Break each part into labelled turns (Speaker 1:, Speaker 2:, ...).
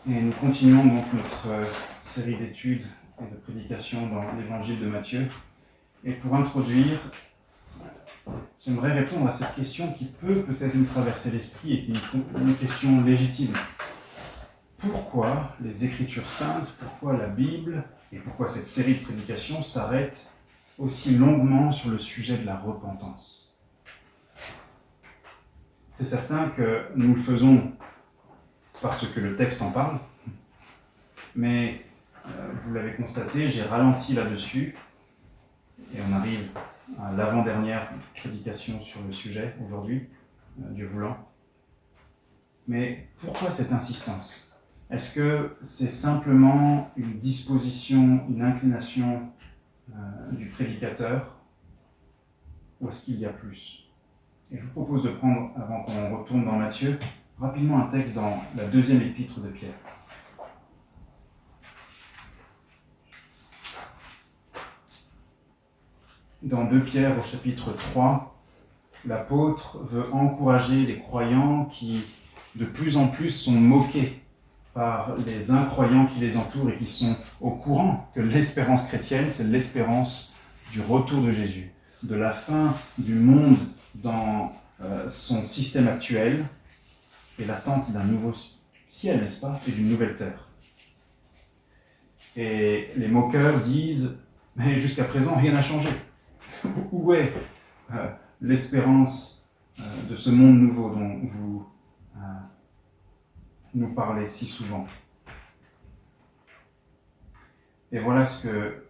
Speaker 1: Et nous continuons donc notre série d'études et de prédications dans l'évangile de Matthieu. Et pour introduire, j'aimerais répondre à cette question qui peut peut-être nous traverser l'esprit et qui est une question légitime. Pourquoi les Écritures saintes, pourquoi la Bible et pourquoi cette série de prédications s'arrête aussi longuement sur le sujet de la repentance? C'est certain que nous le faisons parce que le texte en parle, mais vous l'avez constaté, j'ai ralenti là-dessus, et on arrive à l'avant-dernière prédication sur le sujet aujourd'hui, Dieu voulant. Mais pourquoi cette insistance? Est-ce que c'est simplement une disposition, une inclination du prédicateur, ou est-ce qu'il y a plus? Et je vous propose de prendre, avant qu'on retourne dans Matthieu, rapidement un texte dans la deuxième épître de Pierre. Dans 2 Pierre au chapitre 3, l'apôtre veut encourager les croyants qui de plus en plus sont moqués par les incroyants qui les entourent et qui sont au courant que l'espérance chrétienne, c'est l'espérance du retour de Jésus, de la fin du monde dans son système actuel et l'attente d'un nouveau ciel, n'est-ce pas, et d'une nouvelle terre. Et les moqueurs disent, mais jusqu'à présent, rien n'a changé. Où est l'espérance de ce monde nouveau dont vous nous parlez si souvent? Et voilà ce que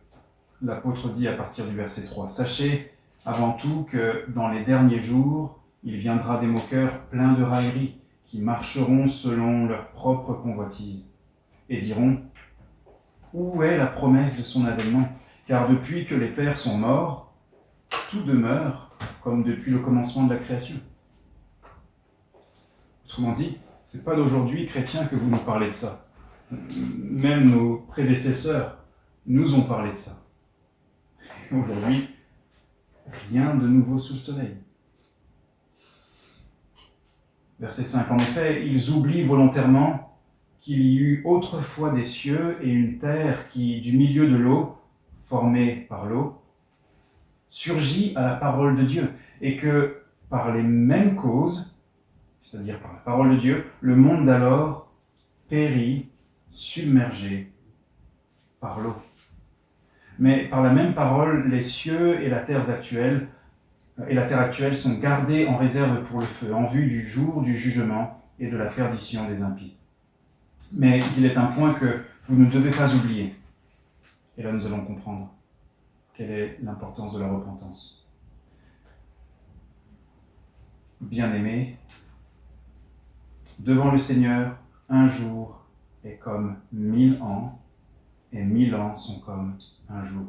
Speaker 1: l'apôtre dit à partir du verset 3. « Sachez avant tout que dans les derniers jours, il viendra des moqueurs pleins de railleries qui marcheront selon leur propre convoitise et diront « Où est la promesse de son avènement? Car depuis que les pères sont morts, tout demeure comme depuis le commencement de la création. » Autrement dit, ce n'est pas d'aujourd'hui, chrétiens, que vous nous parlez de ça. Même nos prédécesseurs nous ont parlé de ça. Aujourd'hui, rien de nouveau sous le soleil. Verset 5. En effet, ils oublient volontairement qu'il y eut autrefois des cieux et une terre qui, du milieu de l'eau, formée par l'eau, surgit à la parole de Dieu, et que par les mêmes causes, c'est-à-dire par la parole de Dieu, le monde d'alors périt, submergé par l'eau. Mais par la même parole, les cieux et la terre actuelle sont gardés en réserve pour le feu, en vue du jour du jugement et de la perdition des impies. Mais il est un point que vous ne devez pas oublier. Et là, nous allons comprendre quelle est l'importance de la repentance. Bien-aimés, devant le Seigneur, un jour est comme 1000 ans, et 1000 ans sont comme un jour.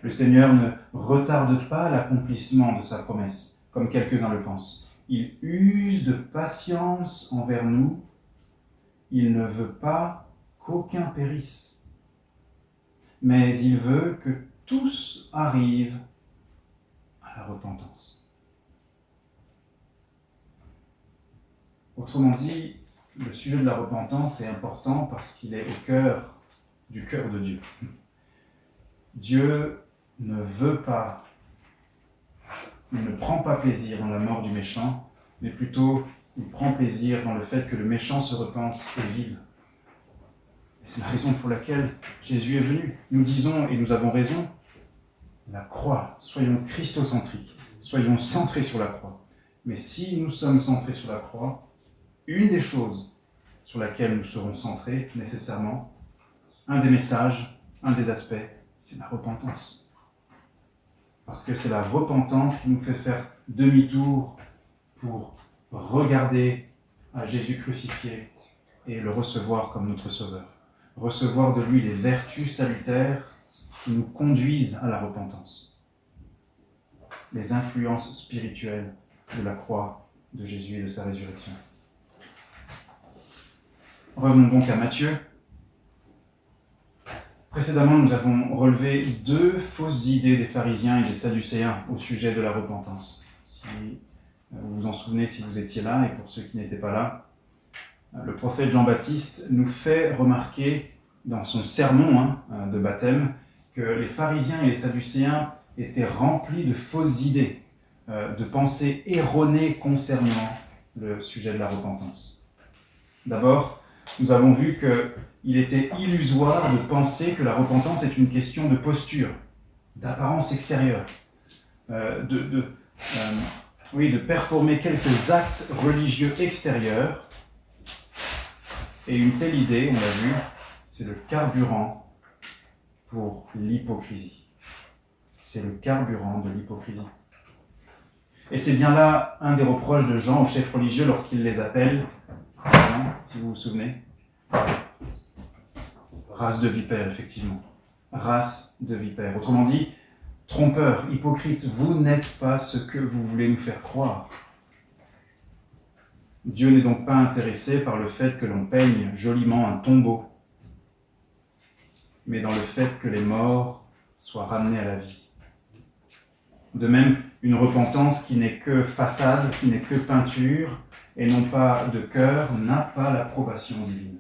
Speaker 1: Le Seigneur ne retarde pas l'accomplissement de sa promesse, comme quelques-uns le pensent. Il use de patience envers nous. Il ne veut pas qu'aucun périsse, mais il veut que tous arrivent à la repentance. Autrement dit, le sujet de la repentance est important parce qu'il est au cœur du cœur de Dieu. Dieu ne veut pas, il ne prend pas plaisir dans la mort du méchant, mais plutôt il prend plaisir dans le fait que le méchant se repente et vive. Et c'est la raison pour laquelle Jésus est venu. Nous disons, et nous avons raison, la croix, soyons christocentriques, soyons centrés sur la croix. Mais si nous sommes centrés sur la croix, une des choses sur laquelle nous serons centrés nécessairement, un des messages, un des aspects, c'est la repentance. Parce que c'est la repentance qui nous fait faire demi-tour pour regarder à Jésus crucifié et le recevoir comme notre Sauveur. Recevoir de lui les vertus salutaires qui nous conduisent à la repentance. Les influences spirituelles de la croix de Jésus et de sa résurrection. Revenons donc à Matthieu. Précédemment, nous avons relevé 2 fausses idées des pharisiens et des sadducéens au sujet de la repentance. Si vous vous en souvenez, si vous étiez là, et pour ceux qui n'étaient pas là, Le prophète Jean-Baptiste nous fait remarquer dans son sermon de baptême que les pharisiens et les sadducéens étaient remplis de fausses idées, de pensées erronées concernant le sujet de la repentance. D'abord, nous avons vu qu'il était illusoire de penser que la repentance est une question de posture, d'apparence extérieure, de performer quelques actes religieux extérieurs. Et une telle idée, on l'a vu, c'est le carburant pour l'hypocrisie. C'est le carburant de l'hypocrisie. Et c'est bien là un des reproches de Jean aux chefs religieux lorsqu'il les appelle, si vous vous souvenez, race de vipères, effectivement. Race de vipères. Autrement dit, trompeurs, hypocrites, vous n'êtes pas ce que vous voulez nous faire croire. Dieu n'est donc pas intéressé par le fait que l'on peigne joliment un tombeau, mais dans le fait que les morts soient ramenés à la vie. De même, une repentance qui n'est que façade, qui n'est que peinture, et non pas de cœur, n'a pas l'approbation divine.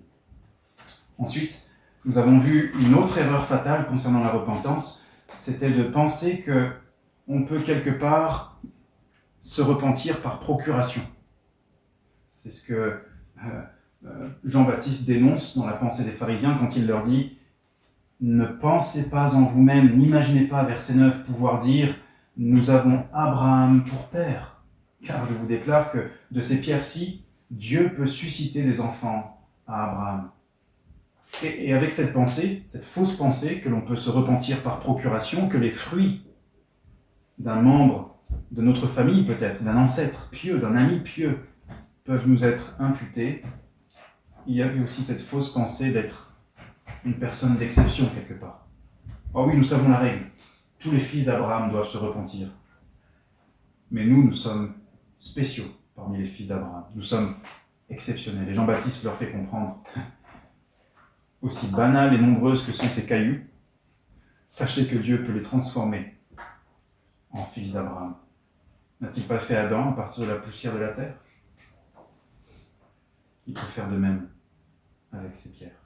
Speaker 1: Ensuite, nous avons vu une autre erreur fatale concernant la repentance, c'était de penser qu'on peut quelque part se repentir par procuration. C'est ce que Jean-Baptiste dénonce dans la pensée des pharisiens quand il leur dit « Ne pensez pas en vous-même, n'imaginez pas, verset 9, pouvoir dire « Nous avons Abraham pour père ». Car je vous déclare que de ces pierres-ci, Dieu peut susciter des enfants à Abraham. Et avec cette pensée, cette fausse pensée que l'on peut se repentir par procuration, que les fruits d'un membre de notre famille peut-être, d'un ancêtre pieux, d'un ami pieux, peuvent nous être imputés, il y avait aussi cette fausse pensée d'être une personne d'exception quelque part. Oh oui, nous savons la règle. Tous les fils d'Abraham doivent se repentir. Mais nous sommes spéciaux parmi les fils d'Abraham. Nous sommes exceptionnels. Et Jean-Baptiste leur fait comprendre, aussi banales et nombreuses que sont ces cailloux, sachez que Dieu peut les transformer en fils d'Abraham. N'a-t-il pas fait Adam à partir de la poussière de la terre ? Il peut faire de même avec ces pierres.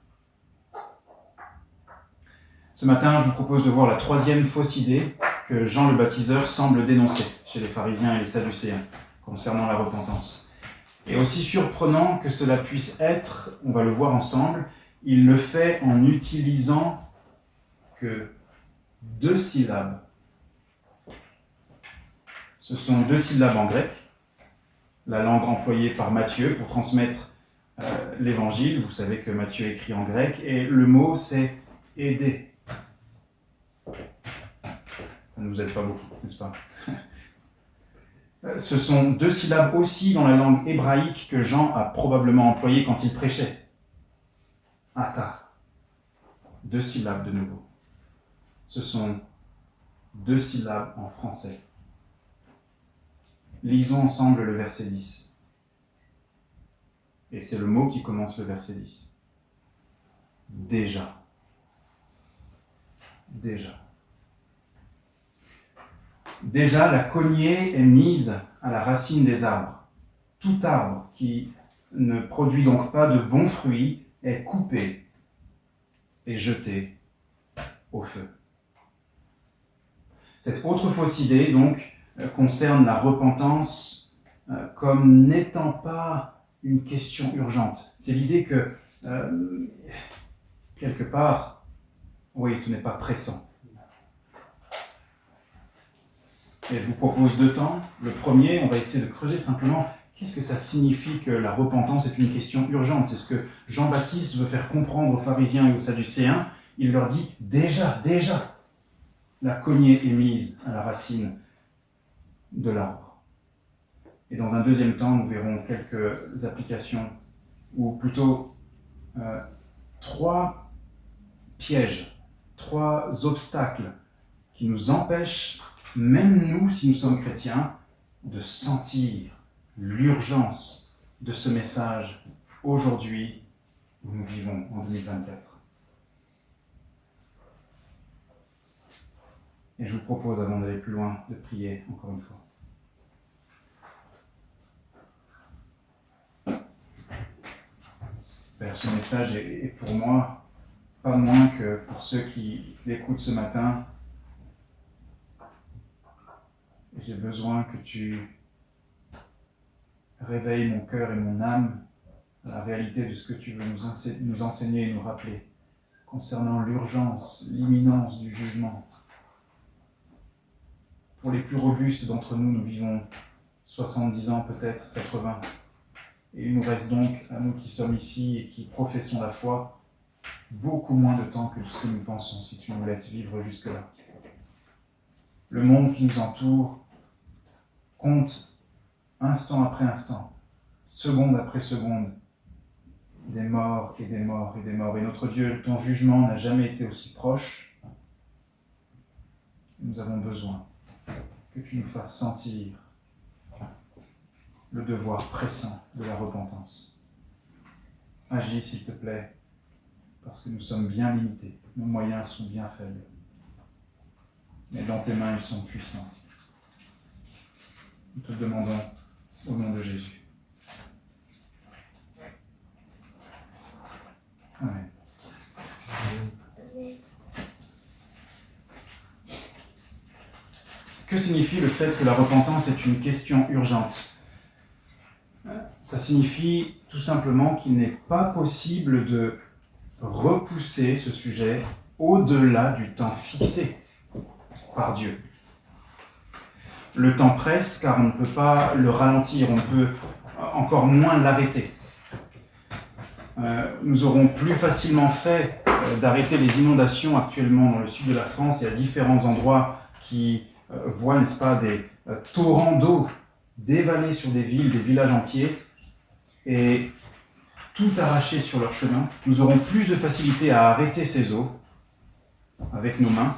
Speaker 1: Ce matin, je vous propose de voir la troisième fausse idée que Jean le baptiseur semble dénoncer chez les pharisiens et les sadducéens concernant la repentance. Et aussi surprenant que cela puisse être, on va le voir ensemble, il le fait en utilisant que 2 syllabes. Ce sont 2 syllabes en grec, la langue employée par Matthieu pour transmettre l'évangile. Vous savez que Matthieu écrit en grec, et le mot c'est « aider ». Ça ne nous aide pas beaucoup, n'est-ce pas ? Ce sont 2 syllabes aussi dans la langue hébraïque que Jean a probablement employées quand il prêchait. Ata. 2 syllabes de nouveau. Ce sont 2 syllabes en français. Lisons ensemble le verset 10. Et c'est le mot qui commence le verset 10. Déjà. Déjà. Déjà, la cognée est mise à la racine des arbres. Tout arbre qui ne produit donc pas de bons fruits est coupé et jeté au feu. Cette autre fausse idée, donc, concerne la repentance comme n'étant pas une question urgente. C'est l'idée que, quelque part, oui, ce n'est pas pressant. Et je vous propose 2 temps. Le premier, on va essayer de creuser simplement qu'est-ce que ça signifie que la repentance est une question urgente. C'est ce que Jean-Baptiste veut faire comprendre aux pharisiens et aux sadducéens. Il leur dit déjà, la cognée est mise à la racine de l'arbre. Et dans un deuxième temps, nous verrons quelques applications, ou plutôt 3 pièges, 3 obstacles qui nous empêchent, même nous, si nous sommes chrétiens, de sentir l'urgence de ce message aujourd'hui où nous vivons en 2024. Et je vous propose, avant d'aller plus loin, de prier encore une fois. Père, ce message est pour moi, pas moins que pour ceux qui l'écoutent ce matin. Et j'ai besoin que tu réveilles mon cœur et mon âme à la réalité de ce que tu veux nous enseigner et nous rappeler concernant l'urgence, l'imminence du jugement. Pour les plus robustes d'entre nous, nous vivons 70 ans, peut-être 80. Et il nous reste donc, à nous qui sommes ici et qui professons la foi, beaucoup moins de temps que ce que nous pensons, si tu nous laisses vivre jusque-là. Le monde qui nous entoure compte instant après instant, seconde après seconde, des morts et des morts et des morts. Et notre Dieu, ton jugement n'a jamais été aussi proche. Nous avons besoin que tu nous fasses sentir le devoir pressant de la repentance. Agis, s'il te plaît, parce que nous sommes bien limités. Nos moyens sont bien faibles. Mais dans tes mains, ils sont puissants. Nous te le demandons au nom de Jésus. Amen. Que signifie le fait que la repentance est une question urgente ? Ça signifie tout simplement qu'il n'est pas possible de repousser ce sujet au-delà du temps fixé par Dieu. Le temps presse car on ne peut pas le ralentir, on ne peut encore moins l'arrêter. Nous aurons plus facilement fait d'arrêter les inondations actuellement dans le sud de la France et à différents endroits qui voient, n'est-ce pas, des torrents d'eau dévaler sur des villes, des villages entiers et tout arracher sur leur chemin. Nous aurons plus de facilité à arrêter ces eaux avec nos mains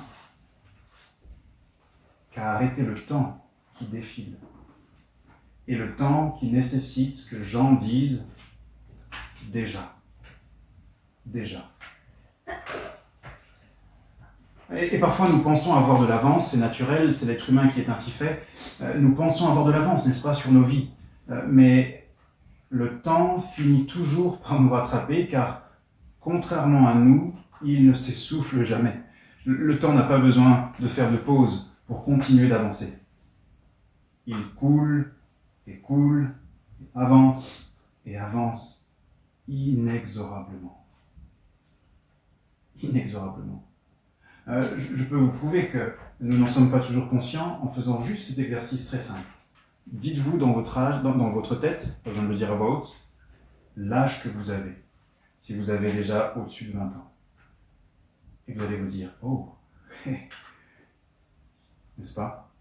Speaker 1: qu'à arrêter le temps qui défile et le temps qui nécessite que Jean dise déjà. Et parfois nous pensons avoir de l'avance, c'est naturel, c'est l'être humain qui est ainsi fait. Nous pensons avoir de l'avance, n'est-ce pas, sur nos vies. Mais le temps finit toujours par nous rattraper, car contrairement à nous, il ne s'essouffle jamais. Le temps n'a pas besoin de faire de pause pour continuer d'avancer. Il coule, et avance, et avance, inexorablement. Je peux vous prouver que nous n'en sommes pas toujours conscients en faisant juste cet exercice très simple. Dites-vous dans votre tête, pas besoin de le dire à voix haute, l'âge que vous avez, si vous avez déjà au-dessus de 20 ans. Et vous allez vous dire, oh, n'est-ce pas ?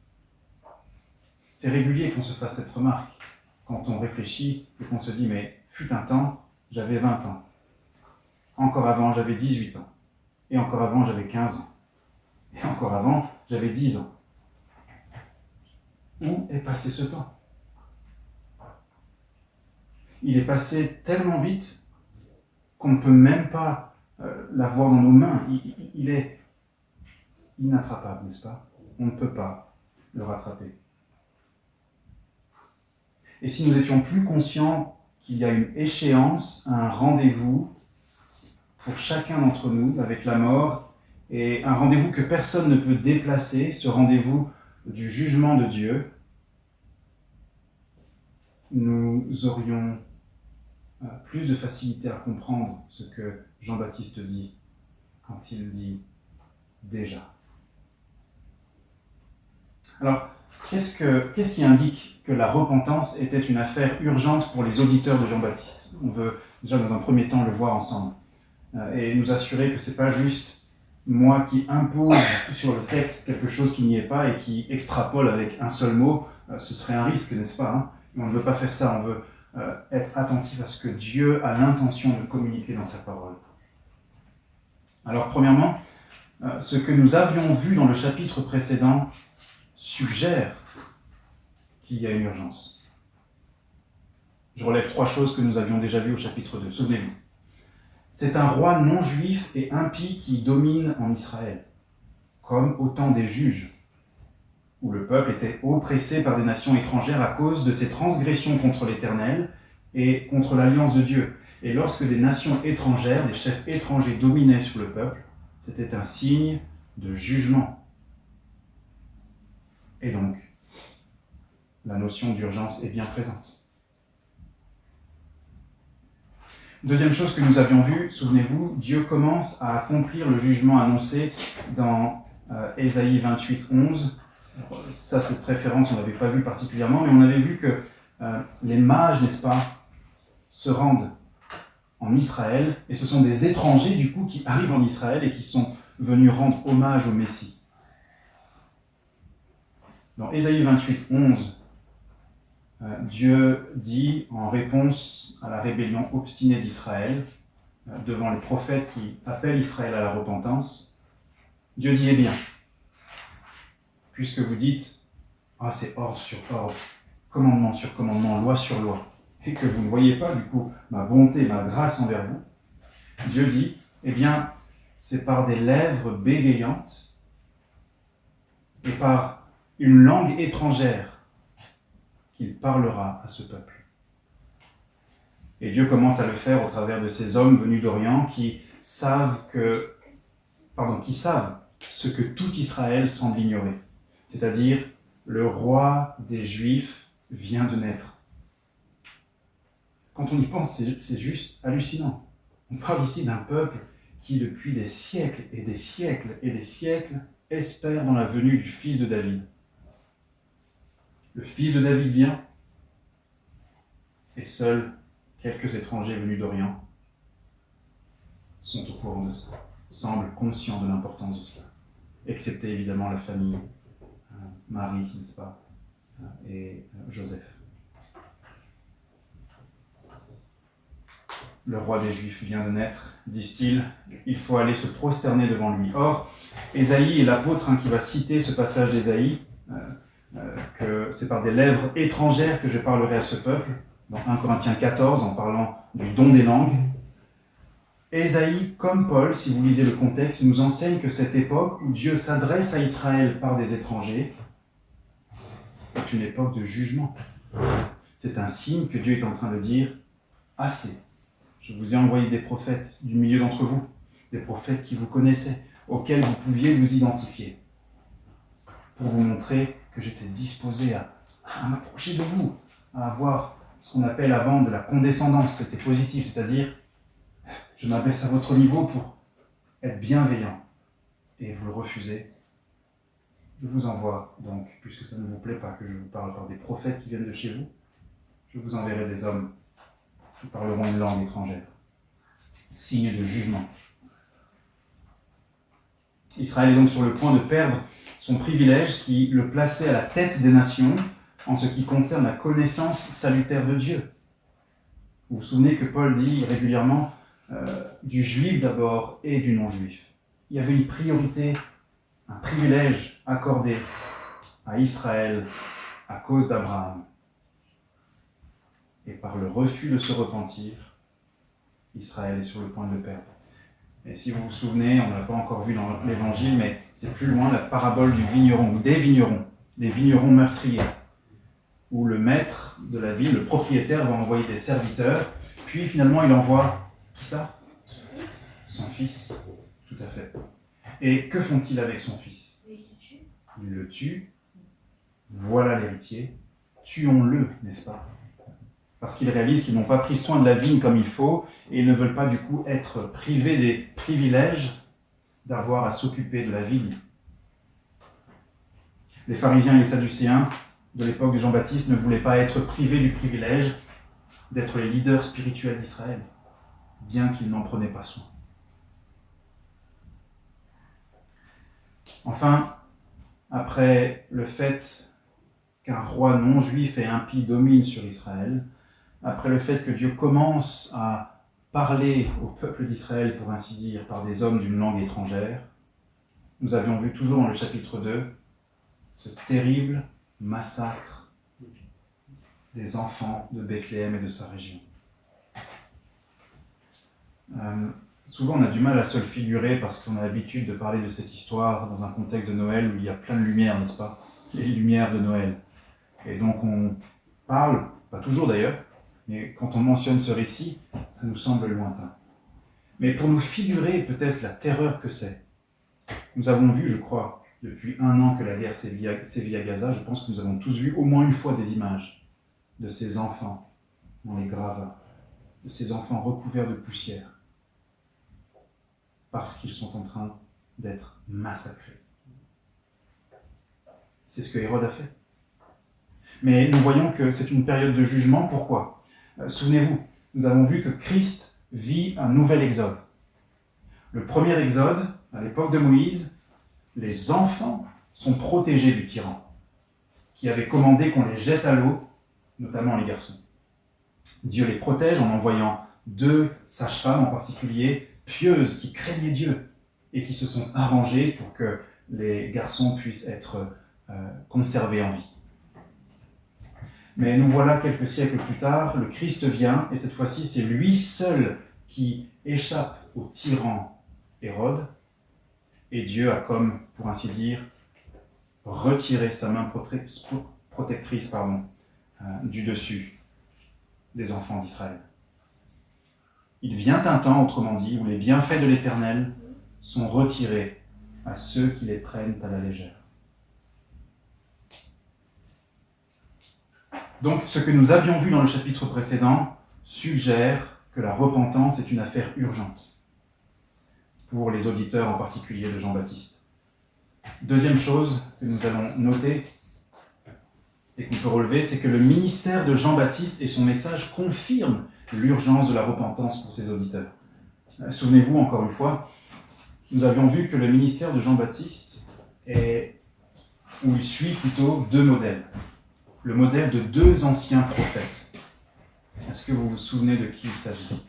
Speaker 1: C'est régulier qu'on se fasse cette remarque quand on réfléchit et qu'on se dit, mais fut un temps, j'avais 20 ans. Encore avant, j'avais 18 ans. Et encore avant, j'avais 15 ans. Et encore avant, j'avais 10 ans. Où est passé ce temps ? Il est passé tellement vite qu'on ne peut même pas l'avoir dans nos mains. Il est inattrapable, n'est-ce pas ? On ne peut pas le rattraper. Et si nous étions plus conscients qu'il y a une échéance, un rendez-vous pour chacun d'entre nous avec la mort, et un rendez-vous que personne ne peut déplacer, ce rendez-vous du jugement de Dieu, nous aurions plus de facilité à comprendre ce que Jean-Baptiste dit quand il dit « déjà ». Alors, qu'est-ce qui indique que la repentance était une affaire urgente pour les auditeurs de Jean-Baptiste ? On veut déjà dans un premier temps le voir ensemble et nous assurer que ce n'est pas juste moi qui impose sur le texte quelque chose qui n'y est pas et qui extrapole avec un seul mot. Ce serait un risque, n'est-ce pas, hein ? Mais on ne veut pas faire ça, on veut être attentif à ce que Dieu a l'intention de communiquer dans sa parole. Alors premièrement, ce que nous avions vu dans le chapitre précédent suggère qu'il y a une urgence. Je relève 3 choses que nous avions déjà vues au chapitre 2, souvenez-vous. C'est un roi non juif et impie qui domine en Israël, comme au temps des juges, où le peuple était oppressé par des nations étrangères à cause de ses transgressions contre l'Éternel et contre l'alliance de Dieu. Et lorsque des nations étrangères, des chefs étrangers dominaient sur le peuple, c'était un signe de jugement. Et donc, la notion d'urgence est bien présente. Deuxième chose que nous avions vue, souvenez-vous, Dieu commence à accomplir le jugement annoncé dans Ésaïe 28, 11. Ça, cette référence, on ne l'avait pas vue particulièrement, mais on avait vu que les mages, n'est-ce pas, se rendent en Israël, et ce sont des étrangers, du coup, qui arrivent en Israël et qui sont venus rendre hommage au Messie. Dans Ésaïe 28, 11, Dieu dit, en réponse à la rébellion obstinée d'Israël, devant les prophètes qui appellent Israël à la repentance, Dieu dit, eh bien, puisque vous dites, ah, c'est ordre sur ordre, commandement sur commandement, loi sur loi, et que vous ne voyez pas, du coup, ma bonté, ma grâce envers vous, Dieu dit, eh bien, c'est par des lèvres bégayantes et par une langue étrangère qu'il parlera à ce peuple. Et Dieu commence à le faire au travers de ces hommes venus d'Orient qui savent ce que tout Israël semble ignorer. C'est-à-dire, le roi des Juifs vient de naître. Quand on y pense, c'est juste hallucinant. On parle ici d'un peuple qui, depuis des siècles et des siècles et des siècles, espère dans la venue du fils de David. Le fils de David vient, et seuls quelques étrangers venus d'Orient sont au courant de ça, semblent conscients de l'importance de cela, excepté évidemment la famille Marie, n'est-ce pas, et Joseph. Le roi des Juifs vient de naître, disent-ils, il faut aller se prosterner devant lui. Or, Ésaïe est l'apôtre qui va citer ce passage d'Ésaïe, que c'est par des lèvres étrangères que je parlerai à ce peuple, dans 1 Corinthiens 14, en parlant du don des langues. Ésaïe, comme Paul, si vous lisez le contexte, nous enseigne que cette époque où Dieu s'adresse à Israël par des étrangers est une époque de jugement. C'est un signe que Dieu est en train de dire « Assez, je vous ai envoyé des prophètes du milieu d'entre vous, des prophètes qui vous connaissaient, auxquels vous pouviez vous identifier, pour vous montrer que j'étais disposé à m'approcher de vous, à avoir ce qu'on appelle avant de la condescendance, c'était positif, c'est-à-dire je m'abaisse à votre niveau pour être bienveillant, et vous le refusez. Je vous envoie donc, puisque ça ne vous plaît pas que je vous parle par des prophètes qui viennent de chez vous, je vous enverrai des hommes qui parleront une langue étrangère. Signe de jugement. Israël est donc sur le point de perdre son privilège qui le plaçait à la tête des nations en ce qui concerne la connaissance salutaire de Dieu. Vous vous souvenez que Paul dit régulièrement du juif d'abord et du non-juif. Il y avait une priorité, un privilège accordé à Israël à cause d'Abraham. Et par le refus de se repentir, Israël est sur le point de le perdre. Et si vous vous souvenez, on ne l'a pas encore vu dans l'Évangile, mais c'est plus loin la parabole du vigneron, ou des vignerons meurtriers, où le maître de la ville, le propriétaire, va envoyer des serviteurs, puis finalement il envoie, qui ça ? Son fils, tout à fait. Et que font-ils avec son fils ? Ils le tuent, voilà l'héritier, tuons-le, n'est-ce pas ? Parce qu'ils réalisent qu'ils n'ont pas pris soin de la vigne comme il faut, et ils ne veulent pas du coup être privés des privilèges d'avoir à s'occuper de la vigne. Les pharisiens et les sadducéens de l'époque de Jean-Baptiste ne voulaient pas être privés du privilège d'être les leaders spirituels d'Israël, bien qu'ils n'en prenaient pas soin. Enfin, après le fait qu'un roi non-juif et impie domine sur Israël, après le fait que Dieu commence à parler au peuple d'Israël, pour ainsi dire, par des hommes d'une langue étrangère, nous avions vu toujours dans le chapitre 2 ce terrible massacre des enfants de Bethléem et de sa région. Souvent on a du mal à se le figurer parce qu'on a l'habitude de parler de cette histoire dans un contexte de Noël où il y a plein de lumières, n'est-ce pas ? Les lumières de Noël. Et donc on parle, pas toujours d'ailleurs, mais quand on mentionne ce récit, ça nous semble lointain. Mais pour nous figurer peut-être la terreur que c'est, nous avons vu, je crois, depuis 1 an que la guerre sévit à Gaza, je pense que nous avons tous vu au moins une fois des images de ces enfants dans les gravats, de ces enfants recouverts de poussière, parce qu'ils sont en train d'être massacrés. C'est ce que Hérode a fait. Mais nous voyons que c'est une période de jugement. Pourquoi ? Souvenez-vous, nous avons vu que Christ vit un nouvel exode. Le premier exode, à l'époque de Moïse, les enfants sont protégés du tyran, qui avait commandé qu'on les jette à l'eau, notamment les garçons. Dieu les protège en envoyant 2 sages-femmes en particulier, pieuses, qui craignaient Dieu et qui se sont arrangées pour que les garçons puissent être conservés en vie. Mais nous voilà quelques siècles plus tard, le Christ vient, et cette fois-ci, c'est lui seul qui échappe au tyran Hérode, et Dieu a comme, pour ainsi dire, retiré sa main protectrice du dessus des enfants d'Israël. Il vient un temps, autrement dit, où les bienfaits de l'Éternel sont retirés à ceux qui les prennent à la légère. Donc, ce que nous avions vu dans le chapitre précédent suggère que la repentance est une affaire urgente, pour les auditeurs en particulier de Jean-Baptiste. Deuxième chose que nous allons noter et qu'on peut relever, c'est que le ministère de Jean-Baptiste et son message confirment l'urgence de la repentance pour ses auditeurs. Souvenez-vous, encore une fois, nous avions vu que le ministère de Jean-Baptiste où il suit plutôt 2 modèles. Le modèle de 2 anciens prophètes. Est-ce que vous vous souvenez de qui il s'agit ?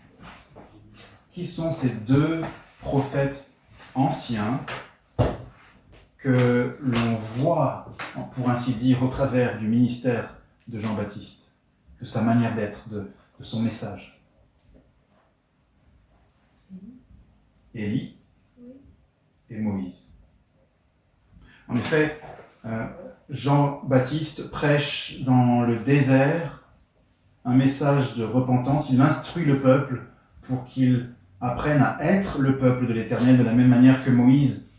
Speaker 1: Qui sont ces 2 prophètes anciens que l'on voit, pour ainsi dire, au travers du ministère de Jean-Baptiste, de sa manière d'être, de son message? Élie et Moïse. En effet, Jean-Baptiste prêche dans le désert un message de repentance. Il instruit le peuple pour qu'il apprenne à être le peuple de l'Éternel de la même manière que Moïse,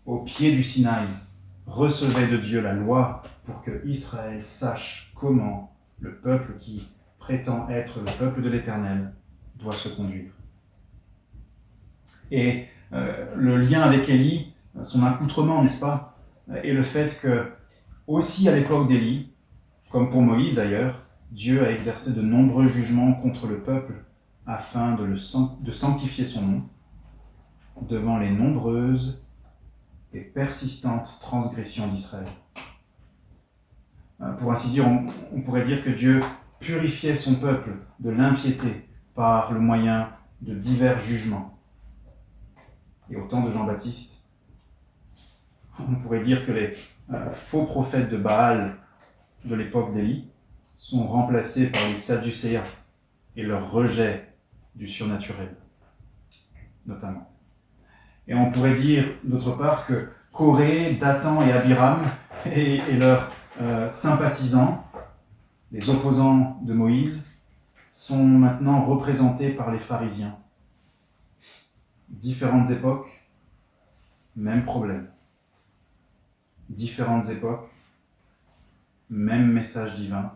Speaker 1: au pied du Sinaï, recevait de Dieu la loi pour que Israël sache comment le peuple qui prétend être le peuple de l'Éternel doit se conduire. Et le lien avec Élie, son accoutrement, n'est-ce pas, est le fait que, aussi à l'époque d'Élie, comme pour Moïse d'ailleurs, Dieu a exercé de nombreux jugements contre le peuple afin de sanctifier son nom devant les nombreuses et persistantes transgressions d'Israël. Pour ainsi dire, on pourrait dire que Dieu purifiait son peuple de l'impiété par le moyen de divers jugements. Et au temps de Jean-Baptiste, on pourrait dire que les faux prophètes de Baal de l'époque d'Élie sont remplacés par les Sadducéens et leur rejet du surnaturel, notamment. Et on pourrait dire, d'autre part, que Corée, Dathan et Abiram et leurs sympathisants, les opposants de Moïse, sont maintenant représentés par les pharisiens. Différentes époques, même problème. Différentes époques, même message divin.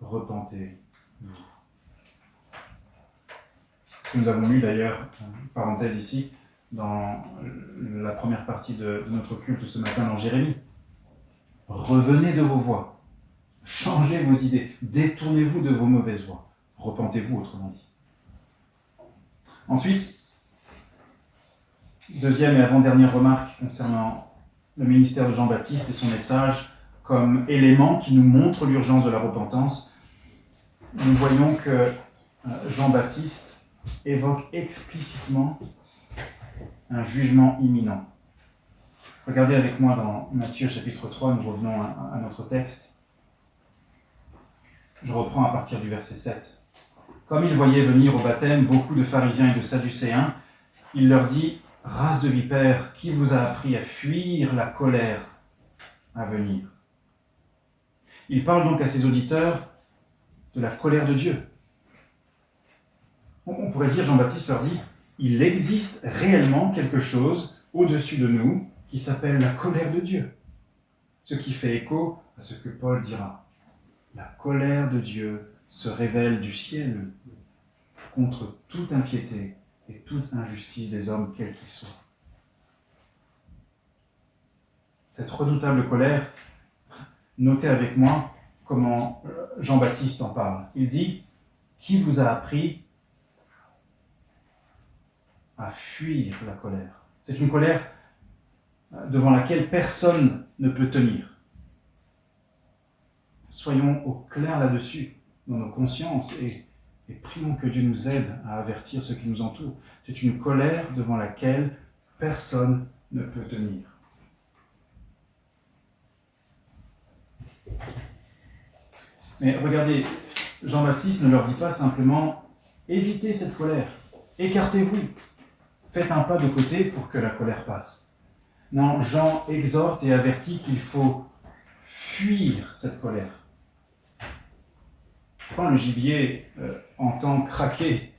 Speaker 1: Repentez-vous. Ce que nous avons lu d'ailleurs, parenthèse ici, dans la première partie de notre culte ce matin dans Jérémie. Revenez de vos voies, changez vos idées, détournez-vous de vos mauvaises voies. Repentez-vous, autrement dit. Ensuite, deuxième et avant-dernière remarque concernant le ministère de Jean-Baptiste et son message comme élément qui nous montre l'urgence de la repentance. Nous voyons que Jean-Baptiste évoque explicitement un jugement imminent. Regardez avec moi dans Matthieu chapitre 3, nous revenons à notre texte. Je reprends à partir du verset 7. Comme il voyait venir au baptême beaucoup de pharisiens et de sadducéens, il leur dit: « Race de vipères, qui vous a appris à fuir la colère à venir ?» Il parle donc à ses auditeurs de la colère de Dieu. On pourrait dire, Jean-Baptiste leur dit, il existe réellement quelque chose au-dessus de nous qui s'appelle la colère de Dieu. Ce qui fait écho à ce que Paul dira. La colère de Dieu se révèle du ciel contre toute impiété et toute injustice des hommes, quels qu'ils soient. Cette redoutable colère, notez avec moi comment Jean-Baptiste en parle. Il dit, qui vous a appris à fuir la colère? C'est une colère devant laquelle personne ne peut tenir. Soyons au clair là-dessus, dans nos consciences, et prions que Dieu nous aide à avertir ceux qui nous entourent. C'est une colère devant laquelle personne ne peut tenir. Mais regardez, Jean-Baptiste ne leur dit pas simplement « évitez cette colère, écartez-vous, faites un pas de côté pour que la colère passe ». Non, Jean exhorte et avertit qu'il faut fuir cette colère. Quand le gibier entend craquer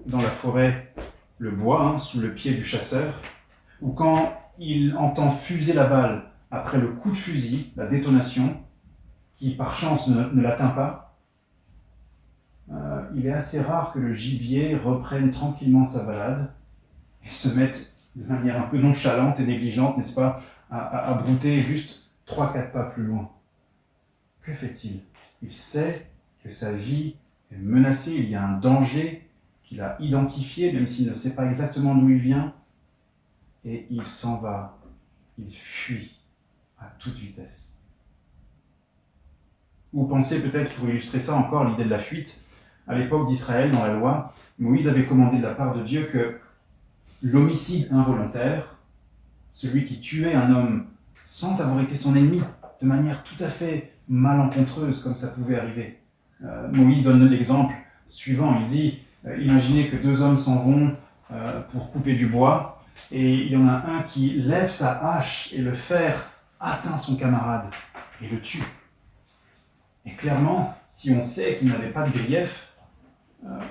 Speaker 1: dans la forêt le bois, sous le pied du chasseur, ou quand il entend fuser la balle après le coup de fusil, la détonation, qui par chance ne l'atteint pas, il est assez rare que le gibier reprenne tranquillement sa balade et se mette de manière un peu nonchalante et négligente, n'est-ce pas, à brouter juste 3-4 pas plus loin. Que fait-il? Il sait que sa vie est menacée, il y a un danger qu'il a identifié, même s'il ne sait pas exactement d'où il vient, et il s'en va, il fuit à toute vitesse. Ou pensez peut-être, pour illustrer ça encore, l'idée de la fuite. À l'époque d'Israël, dans la loi, Moïse avait commandé de la part de Dieu que l'homicide involontaire, celui qui tuait un homme sans avoir été son ennemi, de manière tout à fait malencontreuse, comme ça pouvait arriver. Moïse donne l'exemple suivant, il dit, imaginez que 2 hommes s'en vont pour couper du bois, et il y en a un qui lève sa hache et le fer atteint son camarade et le tue. Et clairement, si on sait qu'il n'avait pas de grief,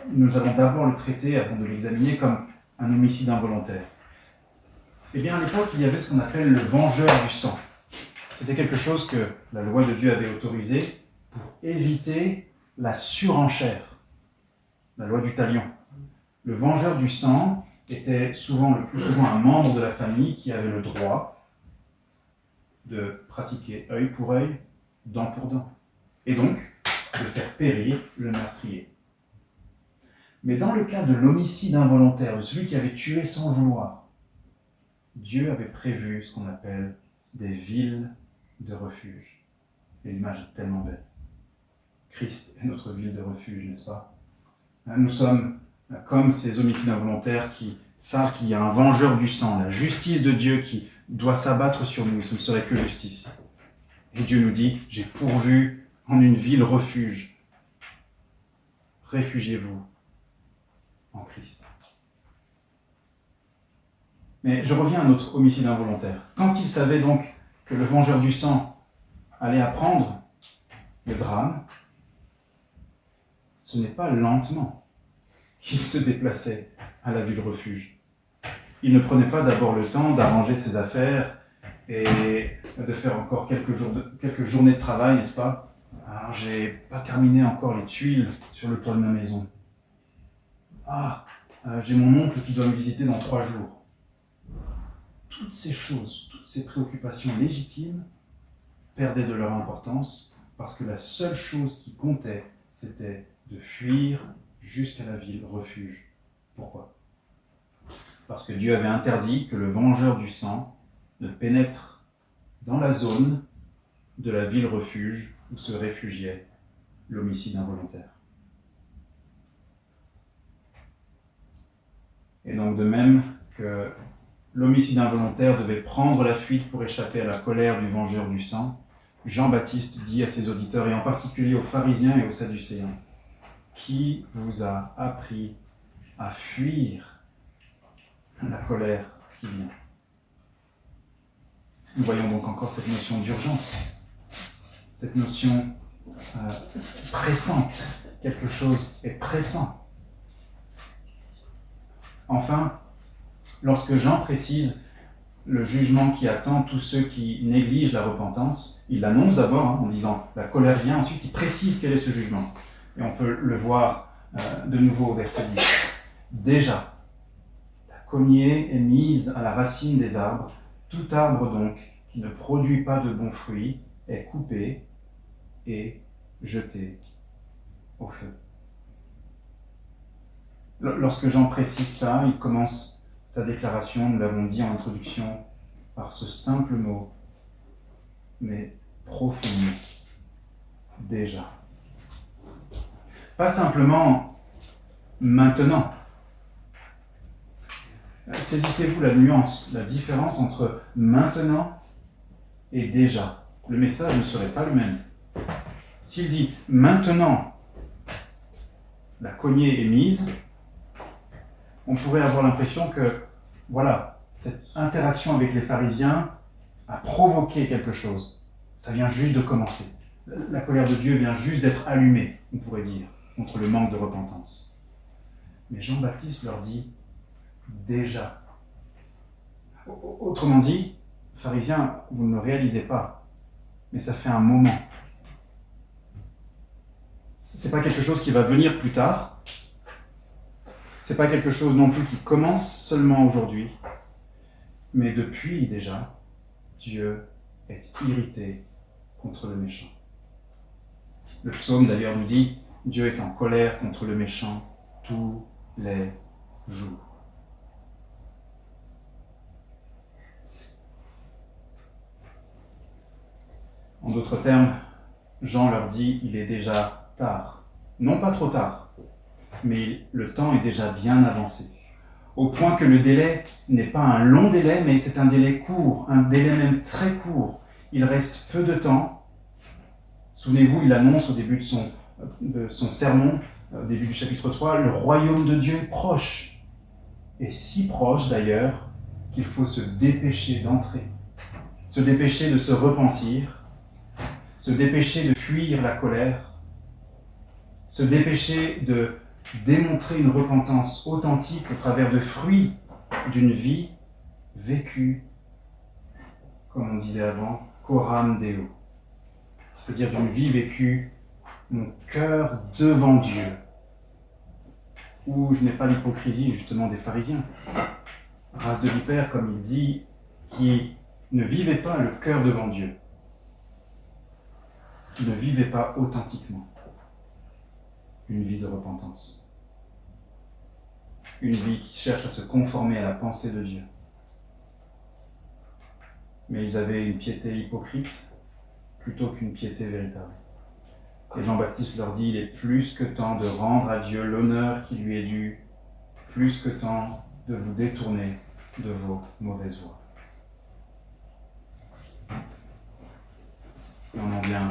Speaker 1: nous allons d'abord le traiter, avant de l'examiner, comme un homicide involontaire. Eh bien, à l'époque, il y avait ce qu'on appelle le vengeur du sang. C'était quelque chose que la loi de Dieu avait autorisé pour éviter la surenchère, la loi du talion. Le vengeur du sang était le plus souvent un membre de la famille qui avait le droit de pratiquer œil pour œil, dent pour dent, et donc de faire périr le meurtrier. Mais dans le cas de l'homicide involontaire, de celui qui avait tué sans le vouloir, Dieu avait prévu ce qu'on appelle des villes de refuge. Et l'image est tellement belle. Christ est notre ville de refuge, n'est-ce pas? Nous sommes comme ces homicides involontaires qui savent qu'il y a un vengeur du sang, la justice de Dieu qui doit s'abattre sur nous, et ce ne serait que justice. Et Dieu nous dit, j'ai pourvu en une ville refuge. Réfugiez-vous en Christ. Mais je reviens à notre homicide involontaire. Quand il savait donc que le vengeur du sang allait apprendre le drame, ce n'est pas lentement qu'il se déplaçait à la ville refuge. Il ne prenait pas d'abord le temps d'arranger ses affaires et de faire encore quelques journées de travail, n'est-ce pas? Alors, j'ai pas terminé encore les tuiles sur le toit de ma maison. J'ai mon oncle qui doit me visiter dans 3 jours. Toutes ces choses, toutes ces préoccupations légitimes perdaient de leur importance parce que la seule chose qui comptait, c'était de fuir jusqu'à la ville refuge. Pourquoi? Parce que Dieu avait interdit que le vengeur du sang ne pénètre dans la zone de la ville refuge où se réfugiait l'homicide involontaire. Et donc de même que l'homicide involontaire devait prendre la fuite pour échapper à la colère du vengeur du sang, Jean-Baptiste dit à ses auditeurs, et en particulier aux pharisiens et aux sadducéens, « Qui vous a appris à fuir la colère qui vient ?» Nous voyons donc encore cette notion d'urgence, cette notion pressante quelque chose est pressant. Enfin, lorsque Jean précise le jugement qui attend tous ceux qui négligent la repentance, il l'annonce d'abord en disant « la colère vient », ensuite il précise quel est ce jugement. Et on peut le voir de nouveau au verset 10. Déjà, la cognée est mise à la racine des arbres, tout arbre donc qui ne produit pas de bons fruits est coupé et jeté au feu. Lorsque Jean précise ça, il commence sa déclaration, nous l'avons dit en introduction, par ce simple mot, mais profondément, déjà. Pas simplement maintenant. Saisissez-vous la nuance, la différence entre maintenant et déjà. Le message ne serait pas le même. S'il dit maintenant, la cognée est mise, on pourrait avoir l'impression que, voilà, cette interaction avec les pharisiens a provoqué quelque chose. Ça vient juste de commencer. La colère de Dieu vient juste d'être allumée, on pourrait dire, contre le manque de repentance. Mais Jean-Baptiste leur dit déjà. Autrement dit, pharisiens, vous ne le réalisez pas, mais ça fait un moment. C'est pas quelque chose qui va venir plus tard. C'est pas quelque chose non plus qui commence seulement aujourd'hui. Mais depuis déjà, Dieu est irrité contre le méchant. Le psaume d'ailleurs nous dit « Dieu est en colère contre le méchant tous les jours ». En d'autres termes, Jean leur dit « Il est déjà tard ». Non pas trop tard, mais le temps est déjà bien avancé. Au point que le délai n'est pas un long délai, mais c'est un délai court, un délai même très court. Il reste peu de temps. Souvenez-vous, il annonce au début de son sermon, au début du chapitre 3, le royaume de Dieu est proche. Et si proche d'ailleurs qu'il faut se dépêcher d'entrer, se dépêcher de se repentir, se dépêcher de fuir la colère, se dépêcher de démontrer une repentance authentique au travers de fruits d'une vie vécue, comme on disait avant, coram Deo. C'est-à-dire d'une vie vécue, mon cœur devant Dieu, où je n'ai pas l'hypocrisie justement des pharisiens. Race de vipères, comme il dit, qui ne vivait pas le cœur devant Dieu, qui ne vivait pas authentiquement une vie de repentance. Une vie qui cherche à se conformer à la pensée de Dieu. Mais ils avaient une piété hypocrite plutôt qu'une piété véritable. Et Jean-Baptiste leur dit, il est plus que temps de rendre à Dieu l'honneur qui lui est dû, plus que temps de vous détourner de vos mauvaises voies. Et on en vient.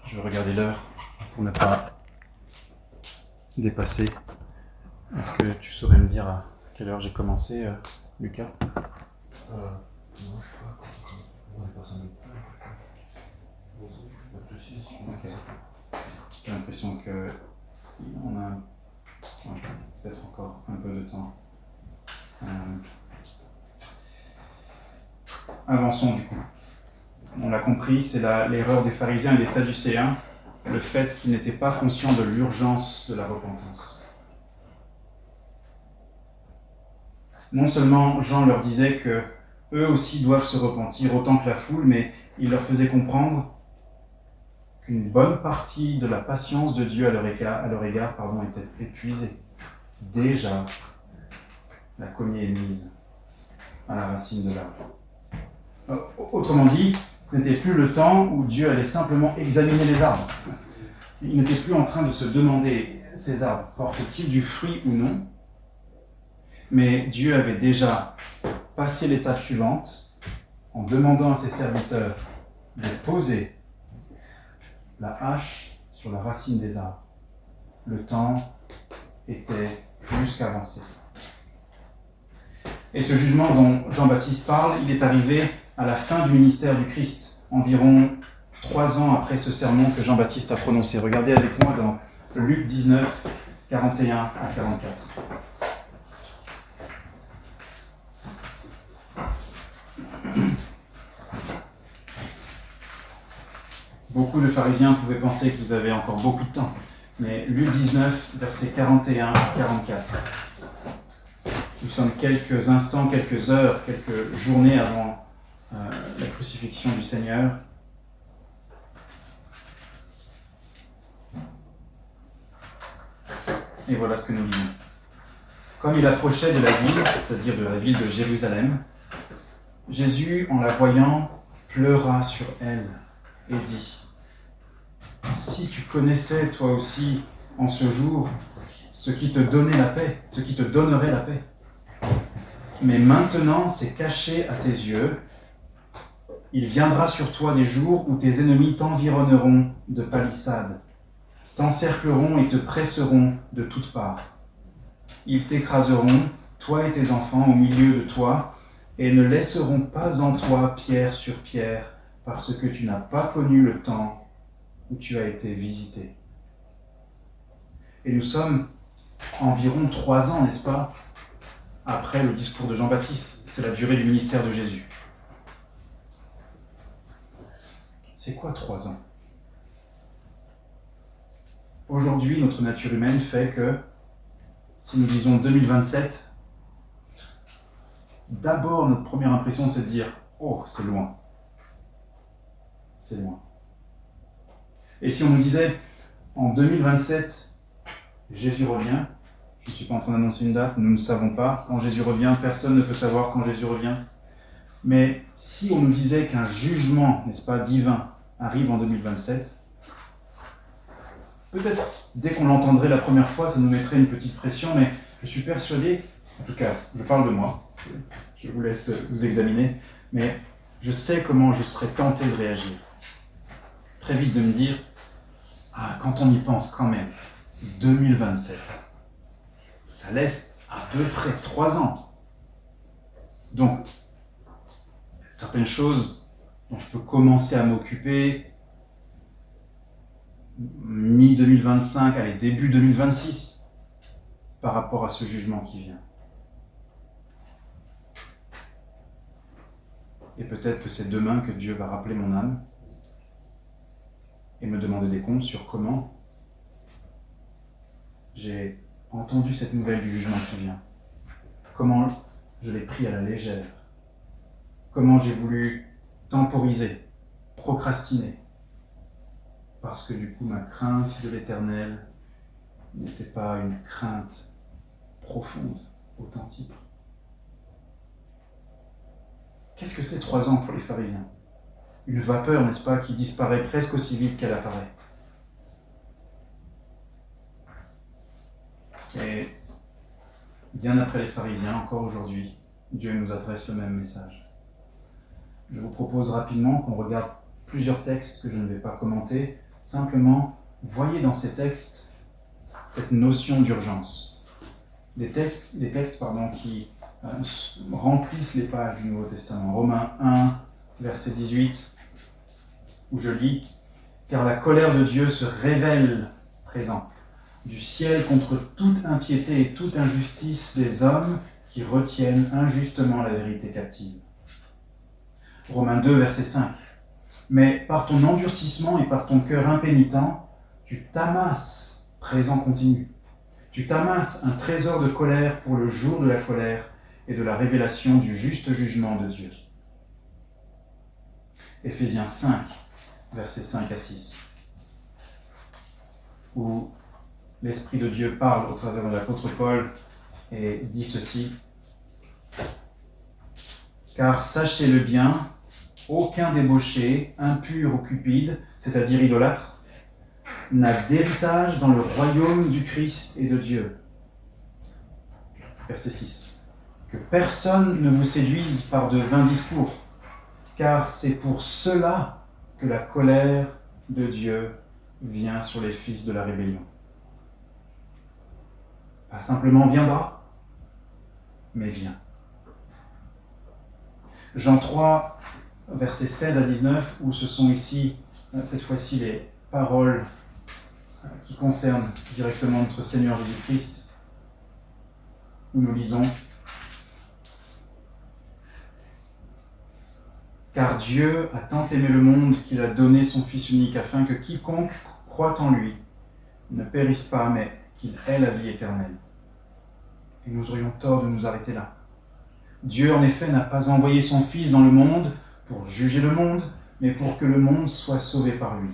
Speaker 1: Je vais regarder l'heure pour ne pas dépasser. Est-ce que tu saurais me dire à quelle heure j'ai commencé, Lucas ?
Speaker 2: Non, je crois qu'on est personne de plus. Pas de soucis.
Speaker 1: Ok. J'ai l'impression que on a peut-être encore un peu de temps. Avançons du coup. On l'a compris, c'est l'erreur des pharisiens et des sadducéens, le fait qu'ils n'étaient pas conscients de l'urgence de la repentance. Non seulement Jean leur disait que eux aussi doivent se repentir autant que la foule, mais il leur faisait comprendre qu'une bonne partie de la patience de Dieu à leur égard, était épuisée. Déjà, la cognée est mise à la racine de l'arbre. Autrement dit, ce n'était plus le temps où Dieu allait simplement examiner les arbres. Il n'était plus en train de se demander, ces arbres portent-ils du fruit ou non ? Mais Dieu avait déjà passé l'étape suivante en demandant à ses serviteurs de poser la hache sur la racine des arbres. Le temps était plus qu'avancé. Et ce jugement dont Jean-Baptiste parle, il est arrivé à la fin du ministère du Christ, environ 3 ans après ce sermon que Jean-Baptiste a prononcé. Regardez avec moi dans Luc 19, 41 à 44. Beaucoup de pharisiens pouvaient penser qu'ils avaient encore beaucoup de temps. Mais Luc 19, versets 41 à 44. Nous sommes quelques instants, quelques heures, quelques journées avant la crucifixion du Seigneur. Et voilà ce que nous lisons. Comme il approchait de la ville, c'est-à-dire de la ville de Jérusalem, Jésus, en la voyant, pleura sur elle et dit : « Si tu connaissais toi aussi en ce jour ce qui te donnait la paix, ce qui te donnerait la paix. Mais maintenant c'est caché à tes yeux. Il viendra sur toi des jours où tes ennemis t'environneront de palissades, t'encercleront et te presseront de toutes parts. Ils t'écraseront, toi et tes enfants, au milieu de toi, et ne laisseront pas en toi pierre sur pierre, parce que tu n'as pas connu le temps où tu as été visité. » Et nous sommes environ 3 ans, n'est-ce pas, après le discours de Jean-Baptiste. C'est la durée du ministère de Jésus. C'est quoi 3 ans ? Aujourd'hui, notre nature humaine fait que, si nous disons 2027, d'abord notre première impression c'est de dire « Oh, c'est loin. C'est loin. » Et si on nous disait « En 2027, Jésus revient », je ne suis pas en train d'annoncer une date, nous ne savons pas quand Jésus revient, personne ne peut savoir quand Jésus revient. Mais si on nous disait qu'un jugement, n'est-ce pas, divin, arrive en 2027, peut-être dès qu'on l'entendrait la première fois, ça nous mettrait une petite pression, mais je suis persuadé, en tout cas, je parle de moi, je vous laisse vous examiner, mais je sais comment je serais tenté de réagir. Très vite de me dire, quand on y pense quand même, 2027, ça laisse à peu près 3 ans. Donc, certaines choses dont je peux commencer à m'occuper mi-2025, allez, début 2026, par rapport à ce jugement qui vient. Et peut-être que c'est demain que Dieu va rappeler mon âme et me demander des comptes sur comment j'ai entendu cette nouvelle du jugement qui vient. Comment je l'ai pris à la légère. Comment j'ai voulu temporiser, procrastiner. Parce que du coup, ma crainte de l'Éternel n'était pas une crainte profonde, authentique. Qu'est-ce que c'est 3 ans pour les pharisiens ? Une vapeur, n'est-ce pas, qui disparaît presque aussi vite qu'elle apparaît. Et bien après les pharisiens, encore aujourd'hui, Dieu nous adresse le même message. Je vous propose rapidement qu'on regarde plusieurs textes que je ne vais pas commenter. Simplement, voyez dans ces textes cette notion d'urgence. Des textes qui remplissent les pages du Nouveau Testament. Romains 1, verset 18, où je lis « Car la colère de Dieu se révèle présent du ciel contre toute impiété et toute injustice des hommes qui retiennent injustement la vérité captive. » Romains 2, verset 5. « Mais par ton endurcissement et par ton cœur impénitent, tu t'amasses, présent continu, tu t'amasses un trésor de colère pour le jour de la colère et de la révélation du juste jugement de Dieu. » Éphésiens 5, versets 5 à 6, où l'Esprit de Dieu parle au travers de l'apôtre Paul et dit ceci : « Car sachez-le bien, aucun débauché, impur ou cupide, c'est-à-dire idolâtre, n'a d'héritage dans le royaume du Christ et de Dieu. » Verset 6. « Que personne ne vous séduise par de vains discours, car c'est pour cela que la colère de Dieu vient sur les fils de la rébellion. » Pas simplement viendra, mais vient. Jean 3, versets 16 à 19, où ce sont ici cette fois-ci les paroles qui concernent directement notre Seigneur Jésus-Christ, où nous lisons « Car Dieu a tant aimé le monde qu'il a donné son Fils unique, afin que quiconque croit en lui ne périsse pas, mais qu'il ait la vie éternelle. » Et nous aurions tort de nous arrêter là. Dieu, en effet, n'a pas envoyé son Fils dans le monde pour juger le monde, mais pour que le monde soit sauvé par lui.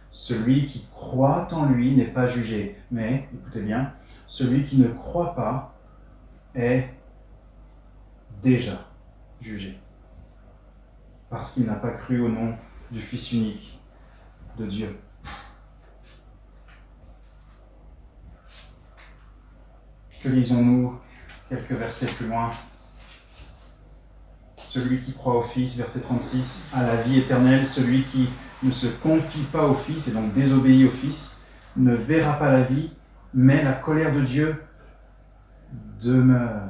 Speaker 1: Celui qui croit en lui n'est pas jugé, mais, écoutez bien, celui qui ne croit pas est déjà jugé, parce qu'il n'a pas cru au nom du Fils unique de Dieu. Que lisons-nous quelques versets plus loin? Celui qui croit au Fils, verset 36, a la vie éternelle. Celui qui ne se confie pas au Fils et donc désobéit au Fils ne verra pas la vie, mais la colère de Dieu demeure,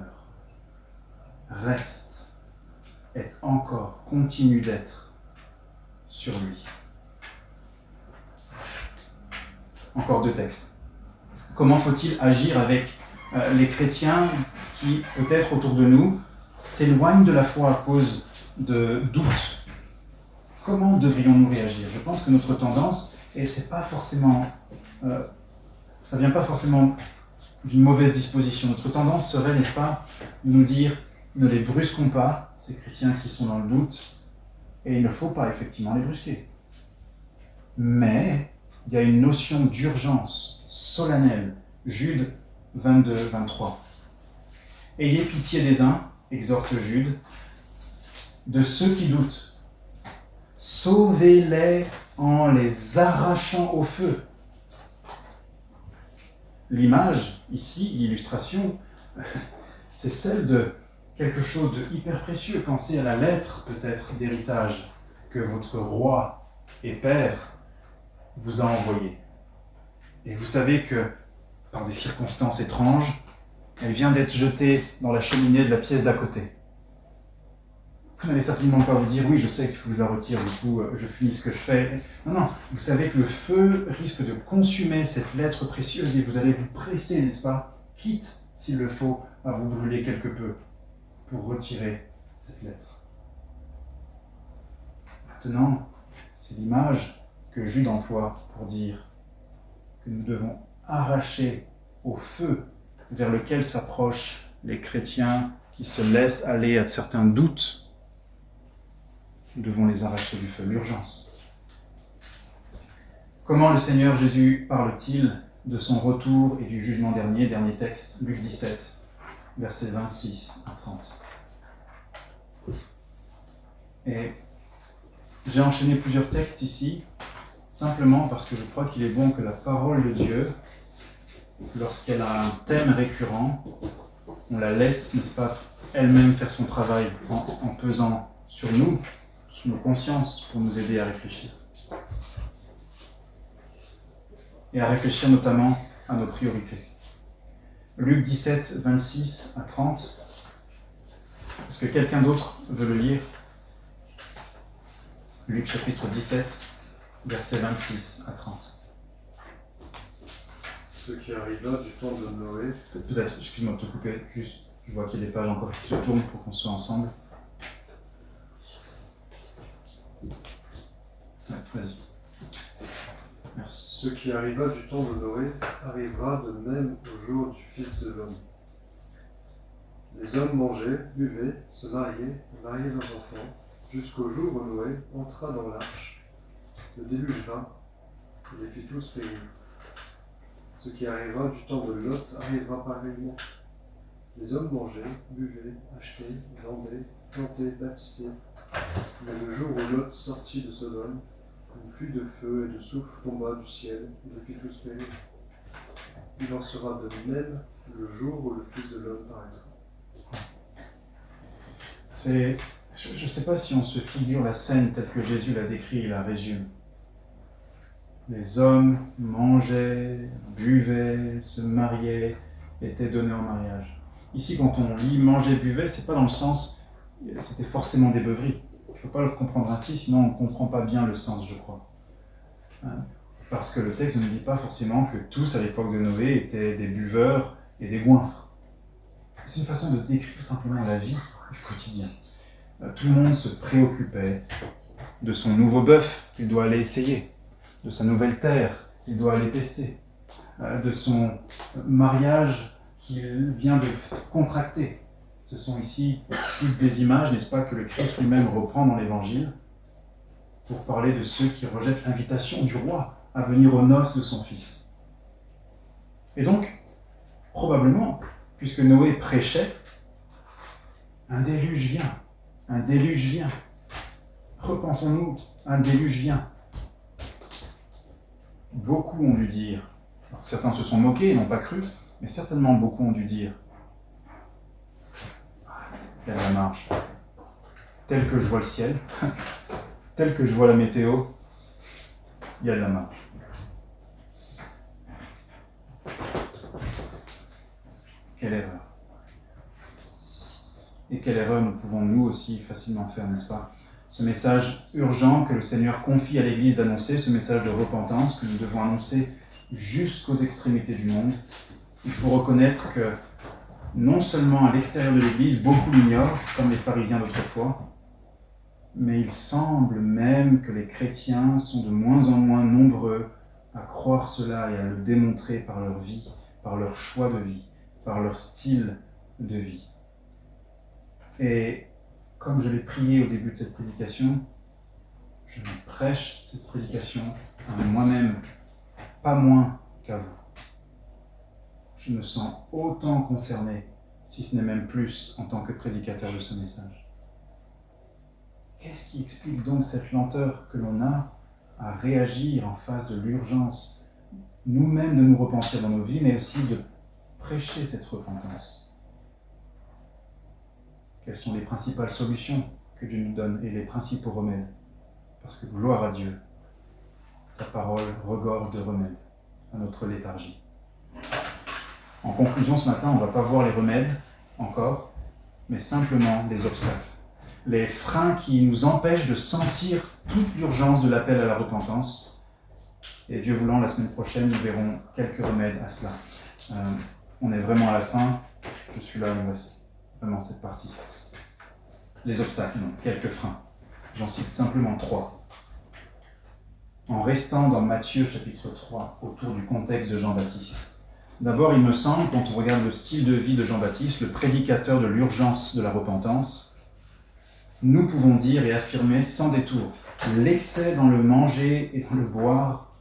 Speaker 1: reste, est encore, continue d'être sur lui. Encore deux textes. Comment faut-il agir avec les chrétiens qui, peut-être autour de nous, s'éloignent de la foi à cause de doutes? Comment devrions-nous réagir? Je pense que notre tendance, et c'est pas forcément, ça vient pas forcément d'une mauvaise disposition. Notre tendance serait, n'est-ce pas, de nous dire, ne les brusquons pas, ces chrétiens qui sont dans le doute, et il ne faut pas effectivement les brusquer. Mais il y a une notion d'urgence solennelle. Jude 22, 23. Ayez pitié des uns, exhorte Jude, de ceux qui doutent. Sauvez-les en les arrachant au feu. L'image, ici, l'illustration, c'est celle de quelque chose de hyper précieux. Pensez à la lettre, peut-être, d'héritage que votre roi et père vous a envoyée. Et vous savez que, par des circonstances étranges, elle vient d'être jetée dans la cheminée de la pièce d'à côté. Vous n'allez certainement pas vous dire, oui, je sais qu'il faut que je la retire, du coup, je finis ce que je fais. Non, vous savez que le feu risque de consumer cette lettre précieuse et vous allez vous presser, n'est-ce pas, quitte, s'il le faut, à vous brûler quelque peu pour retirer cette lettre. Maintenant, c'est l'image que Jude emploie pour dire que nous devons arracher au feu vers lequel s'approchent les chrétiens qui se laissent aller à certains doutes. Nous devons les arracher du feu, l'urgence. Comment le Seigneur Jésus parle-t-il de son retour et du jugement dernier? Dernier texte, Luc 17, versets 26 à 30. Et j'ai enchaîné plusieurs textes ici, simplement parce que je crois qu'il est bon que la parole de Dieu, lorsqu'elle a un thème récurrent, on la laisse, n'est-ce pas, elle-même faire son travail en pesant sur nous, sur nos consciences, pour nous aider à réfléchir. Et à réfléchir notamment à nos priorités. Luc 17, 26 à 30. Est-ce que quelqu'un d'autre veut le lire? Luc chapitre 17, versets 26 à 30.
Speaker 2: Ce qui arriva du temps de Noé.
Speaker 1: Peut-être, excuse-moi de te couper, juste, je vois qu'il y a des pages encore qui se tournent pour qu'on soit ensemble. Ouais, vas-y. Merci.
Speaker 2: Ce qui arriva du temps de Noé arrivera de même au jour du Fils de l'homme. Les hommes mangeaient, buvaient, se mariaient leurs enfants, jusqu'au jour où Noé entra dans l'arche. Le déluge vint, et les fit tous périr. Ce qui arriva du temps de Lot arrivera pareillement. Les hommes mangeaient, buvaient, achetaient, vendaient, plantaient, bâtissaient. Mais le jour où Lot sortit de Sodome, une pluie de feu et de soufre tomba du ciel et les fit tous périr. Il en sera de même le jour où le Fils de l'homme paraîtra.
Speaker 1: Je ne sais pas si on se figure la scène telle que Jésus l'a décrit et la résume. Les hommes mangeaient, buvaient, se mariaient, étaient donnés en mariage. Ici, quand on lit manger, buvait, c'est pas dans le sens, c'était forcément des beuveries. ne faut pas le comprendre ainsi, sinon on ne comprend pas bien le sens, je crois. Parce que le texte ne dit pas forcément que tous, à l'époque de Noé, étaient des buveurs et des goinfres. C'est une façon de décrire simplement la vie du quotidien. Tout le monde se préoccupait de son nouveau bœuf qu'il doit aller essayer, de sa nouvelle terre qu'il doit aller tester, de son mariage qu'il vient de contracter. Ce sont ici toutes des images, n'est-ce pas, que le Christ lui-même reprend dans l'Évangile pour parler de ceux qui rejettent l'invitation du roi à venir aux noces de son fils. Et donc, probablement, puisque Noé prêchait, un déluge vient, un déluge vient. Repentons-nous, un déluge vient. Beaucoup ont dû dire, alors certains se sont moqués et n'ont pas cru, mais certainement beaucoup ont dû dire, il y a de la marge. Tel que je vois le ciel, tel que je vois la météo, il y a de la marge. Quelle erreur. Et quelle erreur nous pouvons nous aussi facilement faire, n'est-ce pas? Ce message urgent que le Seigneur confie à l'Église d'annoncer, ce message de repentance que nous devons annoncer jusqu'aux extrémités du monde, il faut reconnaître que non seulement à l'extérieur de l'Église, beaucoup l'ignorent, comme les pharisiens d'autrefois, mais il semble même que les chrétiens sont de moins en moins nombreux à croire cela et à le démontrer par leur vie, par leur choix de vie, par leur style de vie. Et comme je l'ai prié au début de cette prédication, je me prêche cette prédication à moi-même, pas moins qu'à vous. Je me sens autant concerné, si ce n'est même plus, en tant que prédicateur de ce message. Qu'est-ce qui explique donc cette lenteur que l'on a à réagir en face de l'urgence, nous-mêmes de nous repentir dans nos vies, mais aussi de prêcher cette repentance? Quelles sont les principales solutions que Dieu nous donne et les principaux remèdes? Parce que gloire à Dieu, sa parole regorge de remèdes à notre léthargie. En conclusion, ce matin, on ne va pas voir les remèdes encore, mais simplement les obstacles, les freins qui nous empêchent de sentir toute l'urgence de l'appel à la repentance. Et Dieu voulant, la semaine prochaine, nous verrons quelques remèdes à cela. On est vraiment à la fin, je suis là, il me reste vraiment cette partie. Les obstacles, non, quelques freins. J'en cite simplement 3. En restant dans Matthieu chapitre 3, autour du contexte de Jean-Baptiste. D'abord, il me semble, quand on regarde le style de vie de Jean-Baptiste, le prédicateur de l'urgence de la repentance, nous pouvons dire et affirmer sans détour, l'excès dans le manger et dans le boire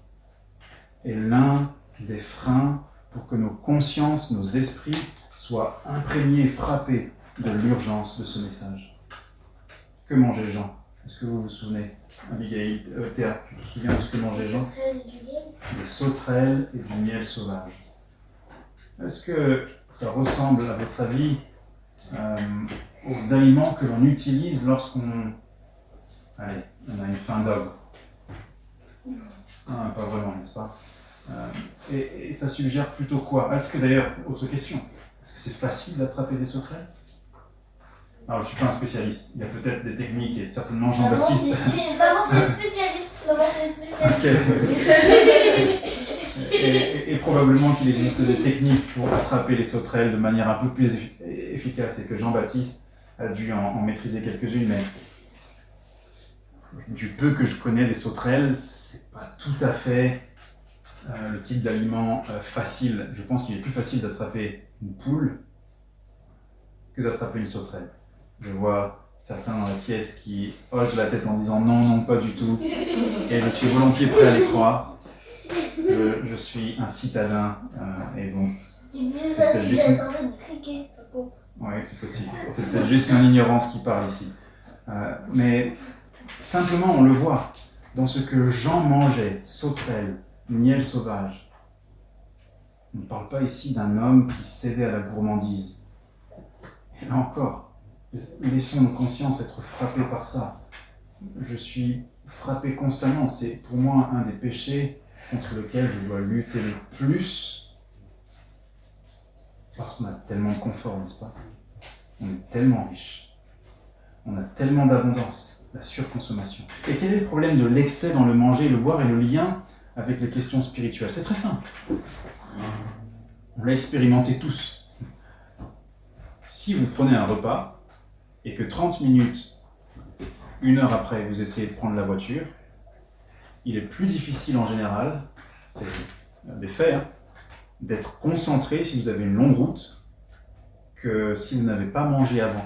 Speaker 1: est l'un des freins pour que nos consciences, nos esprits soient imprégnés, frappés de l'urgence de ce message. Que mangeait Jean? Est-ce que vous vous souvenez? Abigail, Théa, tu te souviens de ce que mangeait Jean? Des sauterelles et du miel sauvage. Est-ce que ça ressemble, à votre avis, aux aliments que l'on utilise lorsqu'on... Allez, on a une faim d'ogre. Pas vraiment, n'est-ce pas? Et ça suggère plutôt quoi? Est-ce que d'ailleurs, autre question, est-ce que c'est facile d'attraper des sauterelles? Alors, je ne suis pas un spécialiste, il y a peut-être des techniques et certainement Jean-Baptiste.
Speaker 3: Maman, c'est spécialiste. Maman, c'est spécialiste.
Speaker 1: Et probablement qu'il existe des techniques pour attraper les sauterelles de manière un peu plus efficace et que Jean-Baptiste a dû en maîtriser quelques-unes, mais du peu que je connais des sauterelles, c'est pas tout à fait le type d'aliment facile. Je pense qu'il est plus facile d'attraper une poule que d'attraper une sauterelle. Je vois certains dans la pièce qui hochent la tête en disant non, non, pas du tout. Et je suis volontiers prêt à les croire. Je suis un citadin et donc.
Speaker 3: Du mieux facile
Speaker 1: juste
Speaker 3: d'attendre une criquet, par contre.
Speaker 1: Oui, c'est possible. C'est peut-être juste une ignorance qui parle ici. Mais simplement, on le voit dans ce que Jean mangeait, sauterelles, miel sauvage. On ne parle pas ici d'un homme qui cédait à la gourmandise. Et là encore, laissons nos consciences être frappées par ça. Je suis frappé constamment. C'est pour moi un des péchés contre lequel je dois lutter le plus. Parce qu'on a tellement de confort, n'est-ce pas? On est tellement riche. On a tellement d'abondance. la surconsommation. Et quel est le problème de l'excès dans le manger et le boire et le lien avec les questions spirituelles? C'est très simple. On l'a expérimenté tous. Si vous prenez un repas et que 30 minutes, 1 heure après, vous essayez de prendre la voiture, il est plus difficile en général, c'est des faits, d'être concentré si vous avez une longue route que si vous n'avez pas mangé avant.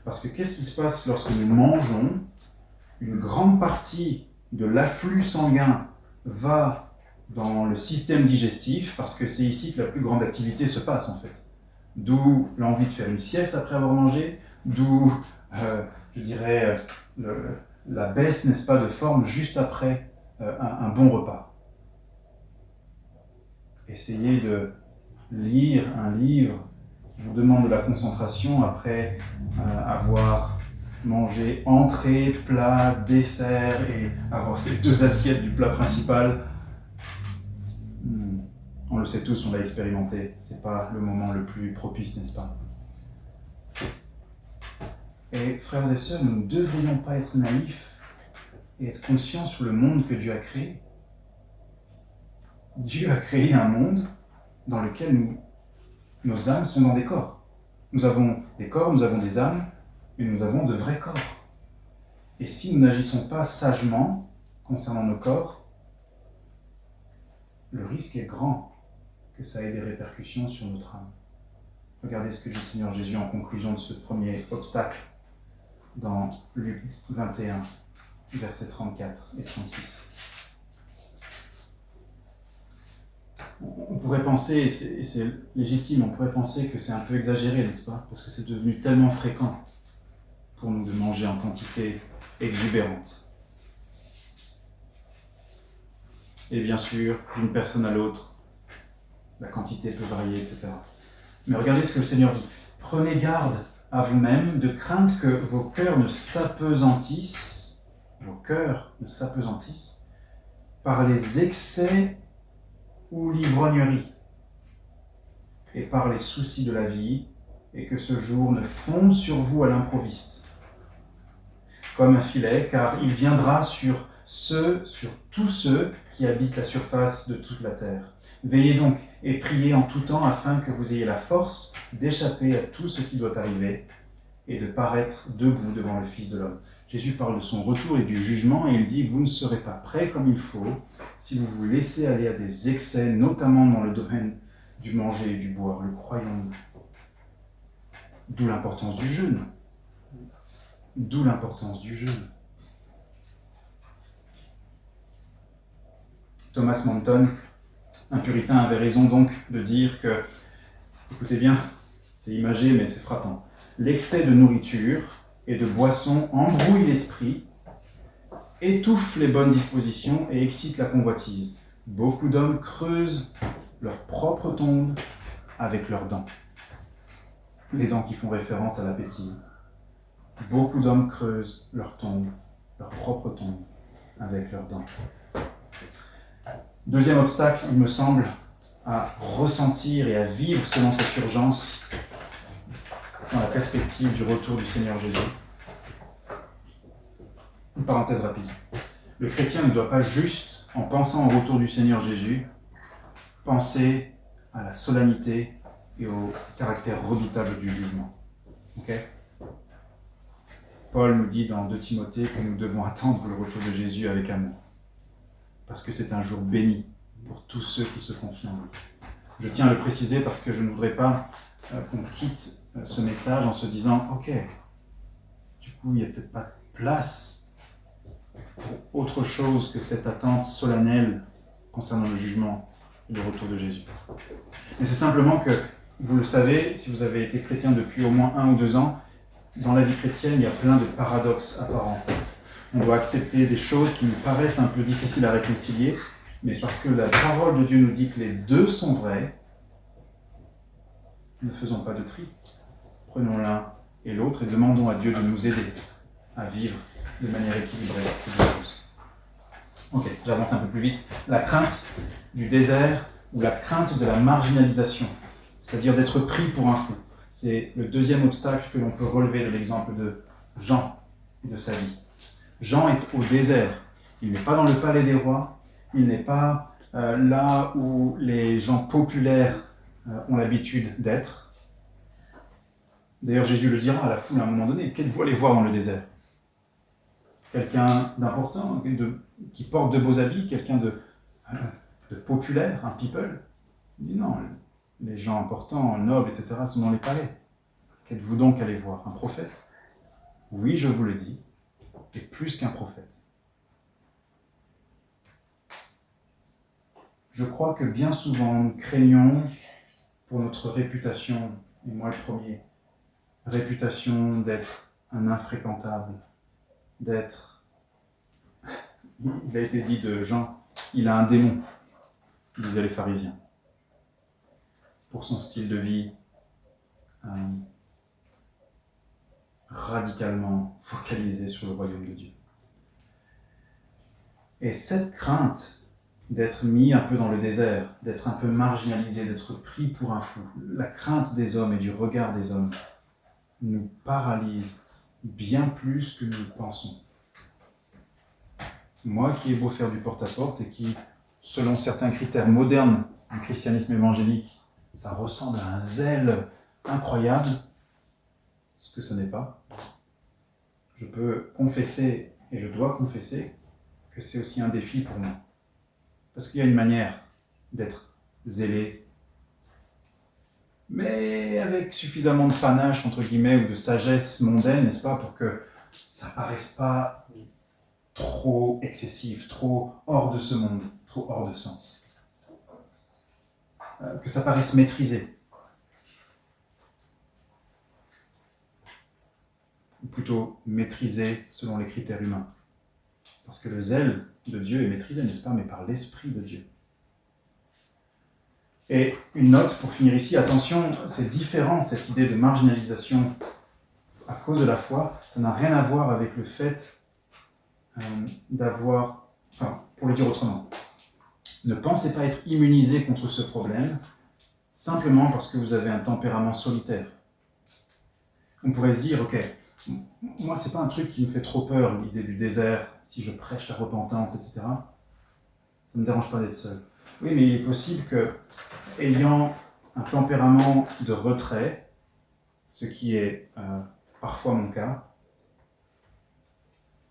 Speaker 1: Parce que qu'est-ce qui se passe lorsque nous mangeons? Une grande partie de l'afflux sanguin va dans le système digestif, parce que c'est ici que la plus grande activité se passe en fait. D'où l'envie de faire une sieste après avoir mangé, d'où, je dirais, la baisse, n'est-ce pas, de forme juste après un bon repas. Essayez de lire un livre qui vous demande de la concentration après avoir mangé entrée, plat, dessert et avoir fait 2 assiettes du plat principal. On le sait tous, on l'a expérimenté. C'est pas le moment le plus propice, n'est-ce pas? Et frères et sœurs, nous ne devrions pas être naïfs et être conscients sur le monde que Dieu a créé. Dieu a créé un monde dans lequel nos âmes sont dans des corps. Nous avons des corps, nous avons des âmes, mais nous avons de vrais corps. Et si nous n'agissons pas sagement concernant nos corps, le risque est grand que ça ait des répercussions sur notre âme. Regardez ce que dit le Seigneur Jésus en conclusion de ce premier obstacle dans Luc 21, versets 34 et 36. On pourrait penser, et c'est légitime, on pourrait penser que c'est un peu exagéré, n'est-ce pas? Parce que c'est devenu tellement fréquent pour nous de manger en quantité exubérante. Et bien sûr, d'une personne à l'autre, la quantité peut varier, etc. Mais regardez ce que le Seigneur dit. Prenez garde à vous-même de crainte que vos cœurs ne s'apesantissent par les excès ou l'ivrognerie et par les soucis de la vie, et que ce jour ne fonde sur vous à l'improviste comme un filet, car il viendra sur tous ceux qui habitent la surface de toute la terre. Veillez donc et priez en tout temps afin que vous ayez la force d'échapper à tout ce qui doit arriver et de paraître debout devant le Fils de l'homme. Jésus parle de son retour et du jugement, et il dit « Vous ne serez pas prêts comme il faut si vous vous laissez aller à des excès, notamment dans le domaine du manger et du boire. » Le croyons-nous. D'où l'importance du jeûne. D'où l'importance du jeûne. Thomas Manton, un puritain, avait raison donc de dire que, écoutez bien, c'est imagé mais c'est frappant, l'excès de nourriture et de boisson embrouille l'esprit, étouffe les bonnes dispositions et excite la convoitise. Beaucoup d'hommes creusent leur propre tombe avec leurs dents. Les dents qui font référence à l'appétit. Beaucoup d'hommes creusent leur tombe, leur propre tombe, avec leurs dents. Deuxième obstacle, il me semble, à ressentir et à vivre selon cette urgence dans la perspective du retour du Seigneur Jésus. Une parenthèse rapide. Le chrétien ne doit pas juste, en pensant au retour du Seigneur Jésus, penser à la solennité et au caractère redoutable du jugement. Okay? Paul nous dit dans 2 Timothée que nous devons attendre le retour de Jésus avec amour. Parce que c'est un jour béni pour tous ceux qui se confient en lui. Je tiens à le préciser parce que je ne voudrais pas qu'on quitte ce message en se disant « Ok, du coup, il n'y a peut-être pas de place pour autre chose que cette attente solennelle concernant le jugement et le retour de Jésus. » Mais c'est simplement que, vous le savez, si vous avez été chrétien depuis au moins 1 ou 2 ans, dans la vie chrétienne, il y a plein de paradoxes apparents. On doit accepter des choses qui nous paraissent un peu difficiles à réconcilier, mais parce que la parole de Dieu nous dit que les deux sont vrais, ne faisons pas de tri. Prenons l'un et l'autre et demandons à Dieu de nous aider à vivre de manière équilibrée ces deux choses. Ok, j'avance un peu plus vite. La crainte du désert ou la crainte de la marginalisation, c'est-à-dire d'être pris pour un fou. C'est le deuxième obstacle que l'on peut relever de l'exemple de Jean et de sa vie. Jean est au désert. Il n'est pas dans le palais des rois. Il n'est pas là où les gens populaires ont l'habitude d'être. D'ailleurs, Jésus le dira à la foule à un moment donné. Qu'êtes-vous allé voir dans le désert? Quelqu'un d'important, qui porte de beaux habits, quelqu'un de populaire, un people? Il dit non, les gens importants, nobles, etc. sont dans les palais. Qu'êtes-vous donc allé voir? Un prophète? Oui, je vous le dis, et plus qu'un prophète. Je crois que bien souvent, nous craignons pour notre réputation, et moi le premier, réputation d'être un infréquentable, d'être... Il a été dit de Jean, il a un démon, disaient les pharisiens, pour son style de vie radicalement focalisé sur le royaume de Dieu. Et cette crainte d'être mis un peu dans le désert, d'être un peu marginalisé, d'être pris pour un fou, la crainte des hommes et du regard des hommes nous paralyse bien plus que nous le pensons. Moi qui ai beau faire du porte-à-porte et qui, selon certains critères modernes du christianisme évangélique, ça ressemble à un zèle incroyable, ce que ce n'est pas. Je peux confesser, et je dois confesser, que c'est aussi un défi pour moi. Parce qu'il y a une manière d'être zélé, mais avec suffisamment de panache, entre guillemets, ou de sagesse mondaine, n'est-ce pas, pour que ça ne paraisse pas trop excessif, trop hors de ce monde, trop hors de sens. Que ça paraisse maîtrisé. Ou plutôt maîtrisé selon les critères humains. Parce que le zèle de Dieu est maîtrisé, n'est-ce pas, mais par l'Esprit de Dieu. Et une note pour finir ici, attention, c'est différent cette idée de marginalisation à cause de la foi, ça n'a rien à voir avec le fait d'avoir, enfin, pour le dire autrement, ne pensez pas être immunisé contre ce problème simplement parce que vous avez un tempérament solitaire. On pourrait se dire, ok, moi c'est pas un truc qui me fait trop peur, l'idée du désert, si je prêche la repentance, etc. Ça ne me dérange pas d'être seul. Oui, mais il est possible que, ayant un tempérament de retrait, ce qui est parfois mon cas,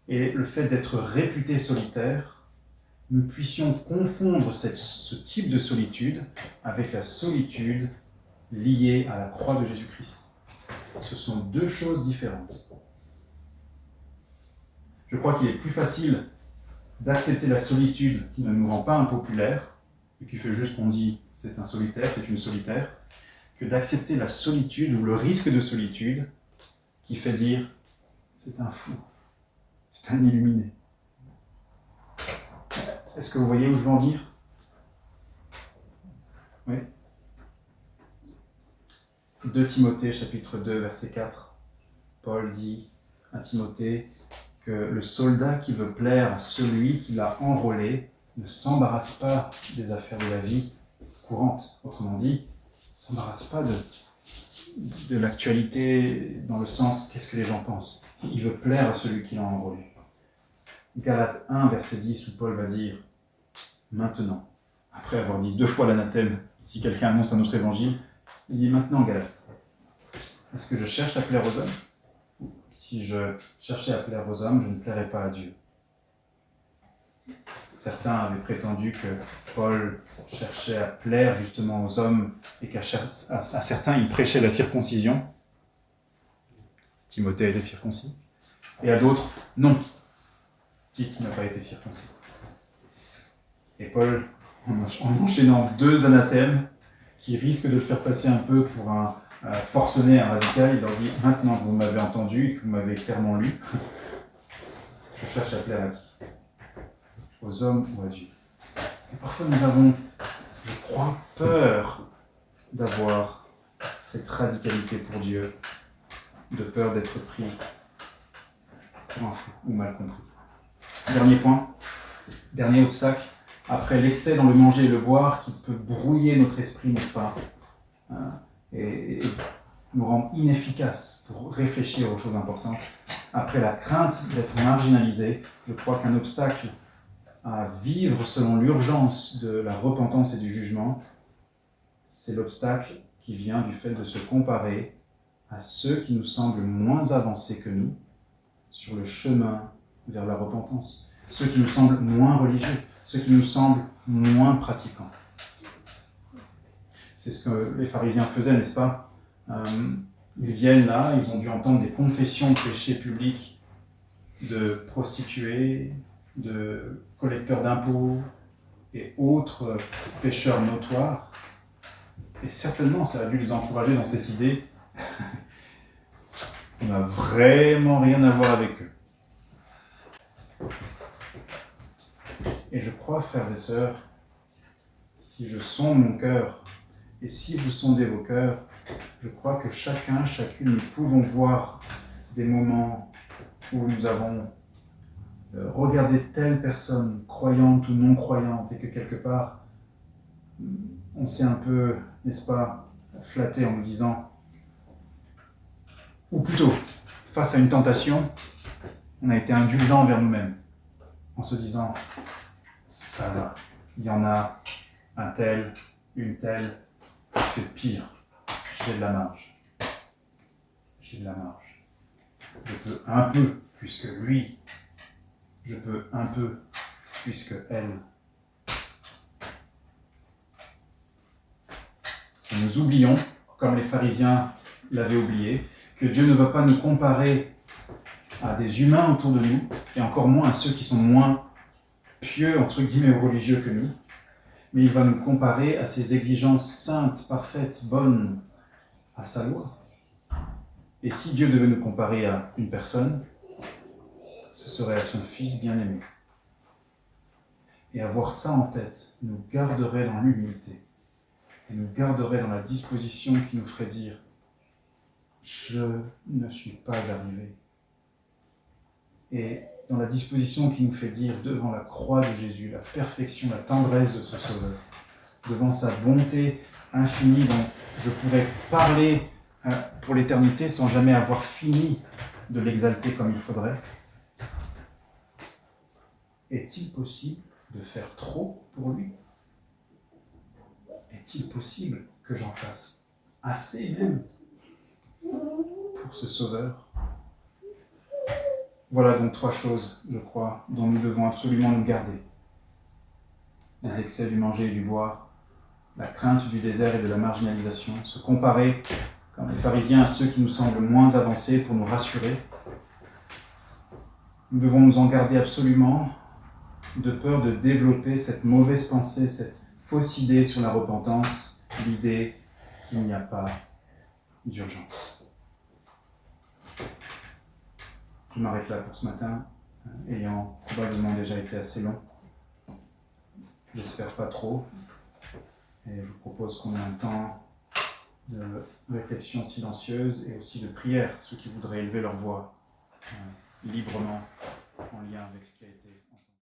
Speaker 1: et le fait d'être réputé solitaire, nous puissions confondre ce type de solitude avec la solitude liée à la croix de Jésus-Christ. Ce sont deux choses différentes. Je crois qu'il est plus facile d'accepter la solitude qui ne nous rend pas impopulaires, et qui fait juste qu'on dit c'est un solitaire, c'est une solitaire, que d'accepter la solitude ou le risque de solitude qui fait dire c'est un fou, c'est un illuminé. Est-ce que vous voyez où je veux en venir? Oui. 2 Timothée, chapitre 2, verset 4. Paul dit à Timothée que le soldat qui veut plaire à celui qui l'a enrôlé ne s'embarrasse pas des affaires de la vie courante. Autrement dit, ne s'embarrasse pas de l'actualité dans le sens qu'est-ce que les gens pensent. Il veut plaire à celui qui l'a enrôlé. Galates 1, verset 10, où Paul va dire maintenant, après avoir dit 2 fois l'anathème, si quelqu'un annonce un autre évangile, il dit maintenant Galates, est-ce que je cherche à plaire aux hommes? Si je cherchais à plaire aux hommes, je ne plairais pas à Dieu. Certains avaient prétendu que Paul cherchait à plaire justement aux hommes et qu'à certains il prêchait la circoncision. Timothée a été circoncis. Et à d'autres, non. Tite n'a pas été circoncis. Et Paul, en enchaînant 2 anathèmes qui risquent de le faire passer un peu pour un forcené, un radical, il leur dit maintenant que vous m'avez entendu et que vous m'avez clairement lu, je cherche à plaire à qui? Aux hommes ou à Dieu. Et parfois nous avons, je crois, peur d'avoir cette radicalité pour Dieu, de peur d'être pris pour un fou ou mal compris. Dernier point, dernier obstacle, après l'excès dans le manger et le boire qui peut brouiller notre esprit, n'est-ce pas, et nous rendre inefficaces pour réfléchir aux choses importantes. après la crainte d'être marginalisé, je crois qu'un obstacle à vivre selon l'urgence de la repentance et du jugement, c'est l'obstacle qui vient du fait de se comparer à ceux qui nous semblent moins avancés que nous sur le chemin vers la repentance, ceux qui nous semblent moins religieux, ceux qui nous semblent moins pratiquants. C'est ce que les pharisiens faisaient, n'est-ce pas ? Ils viennent là, ils ont dû entendre des confessions de péchés publics de prostituées, de collecteurs d'impôts et autres pécheurs notoires. Et certainement, ça a dû les encourager dans cette idée qu'on n'a vraiment rien à voir avec eux. Et je crois, frères et sœurs, si je sonde mon cœur et si vous sondez vos cœurs, je crois que chacun, chacune, nous pouvons voir des moments où nous avons regardé telle personne, croyante ou non croyante, et que quelque part, on s'est un peu, n'est-ce pas, flatté en nous disant, ou plutôt, face à une tentation, on a été indulgent envers nous-mêmes, en se disant, ça va, il y en a un tel, une telle, qui fait pire, j'ai de la marge. J'ai de la marge. Je peux un peu, puisque lui, je peux un peu, puisque elle. Et nous oublions, comme les pharisiens l'avaient oublié, que Dieu ne va pas nous comparer à des humains autour de nous, et encore moins à ceux qui sont moins pieux, entre guillemets, ou religieux que nous, mais il va nous comparer à ses exigences saintes, parfaites, bonnes, à sa loi. Et si Dieu devait nous comparer à une personne, ce serait à son Fils bien-aimé. Et avoir ça en tête nous garderait dans l'humilité, et nous garderait dans la disposition qui nous ferait dire « Je ne suis pas arrivé ». Et dans la disposition qui nous fait dire devant la croix de Jésus, la perfection, la tendresse de ce Sauveur, devant sa bonté infinie dont je pourrais parler pour l'éternité sans jamais avoir fini de l'exalter comme il faudrait. Est-il possible de faire trop pour lui ? Est-il possible que j'en fasse assez même pour ce Sauveur ? Voilà donc 3 choses, je crois, dont nous devons absolument nous garder. Les excès du manger et du boire, la crainte du désert et de la marginalisation, se comparer, comme les pharisiens, à ceux qui nous semblent moins avancés pour nous rassurer. Nous devons nous en garder absolument, de peur de développer cette mauvaise pensée, cette fausse idée sur la repentance, l'idée qu'il n'y a pas d'urgence. Je m'arrête là pour ce matin, ayant probablement déjà été assez long. J'espère pas trop. Et je vous propose qu'on ait un temps de réflexion silencieuse et aussi de prière, ceux qui voudraient élever leur voix librement en lien avec ce qui a été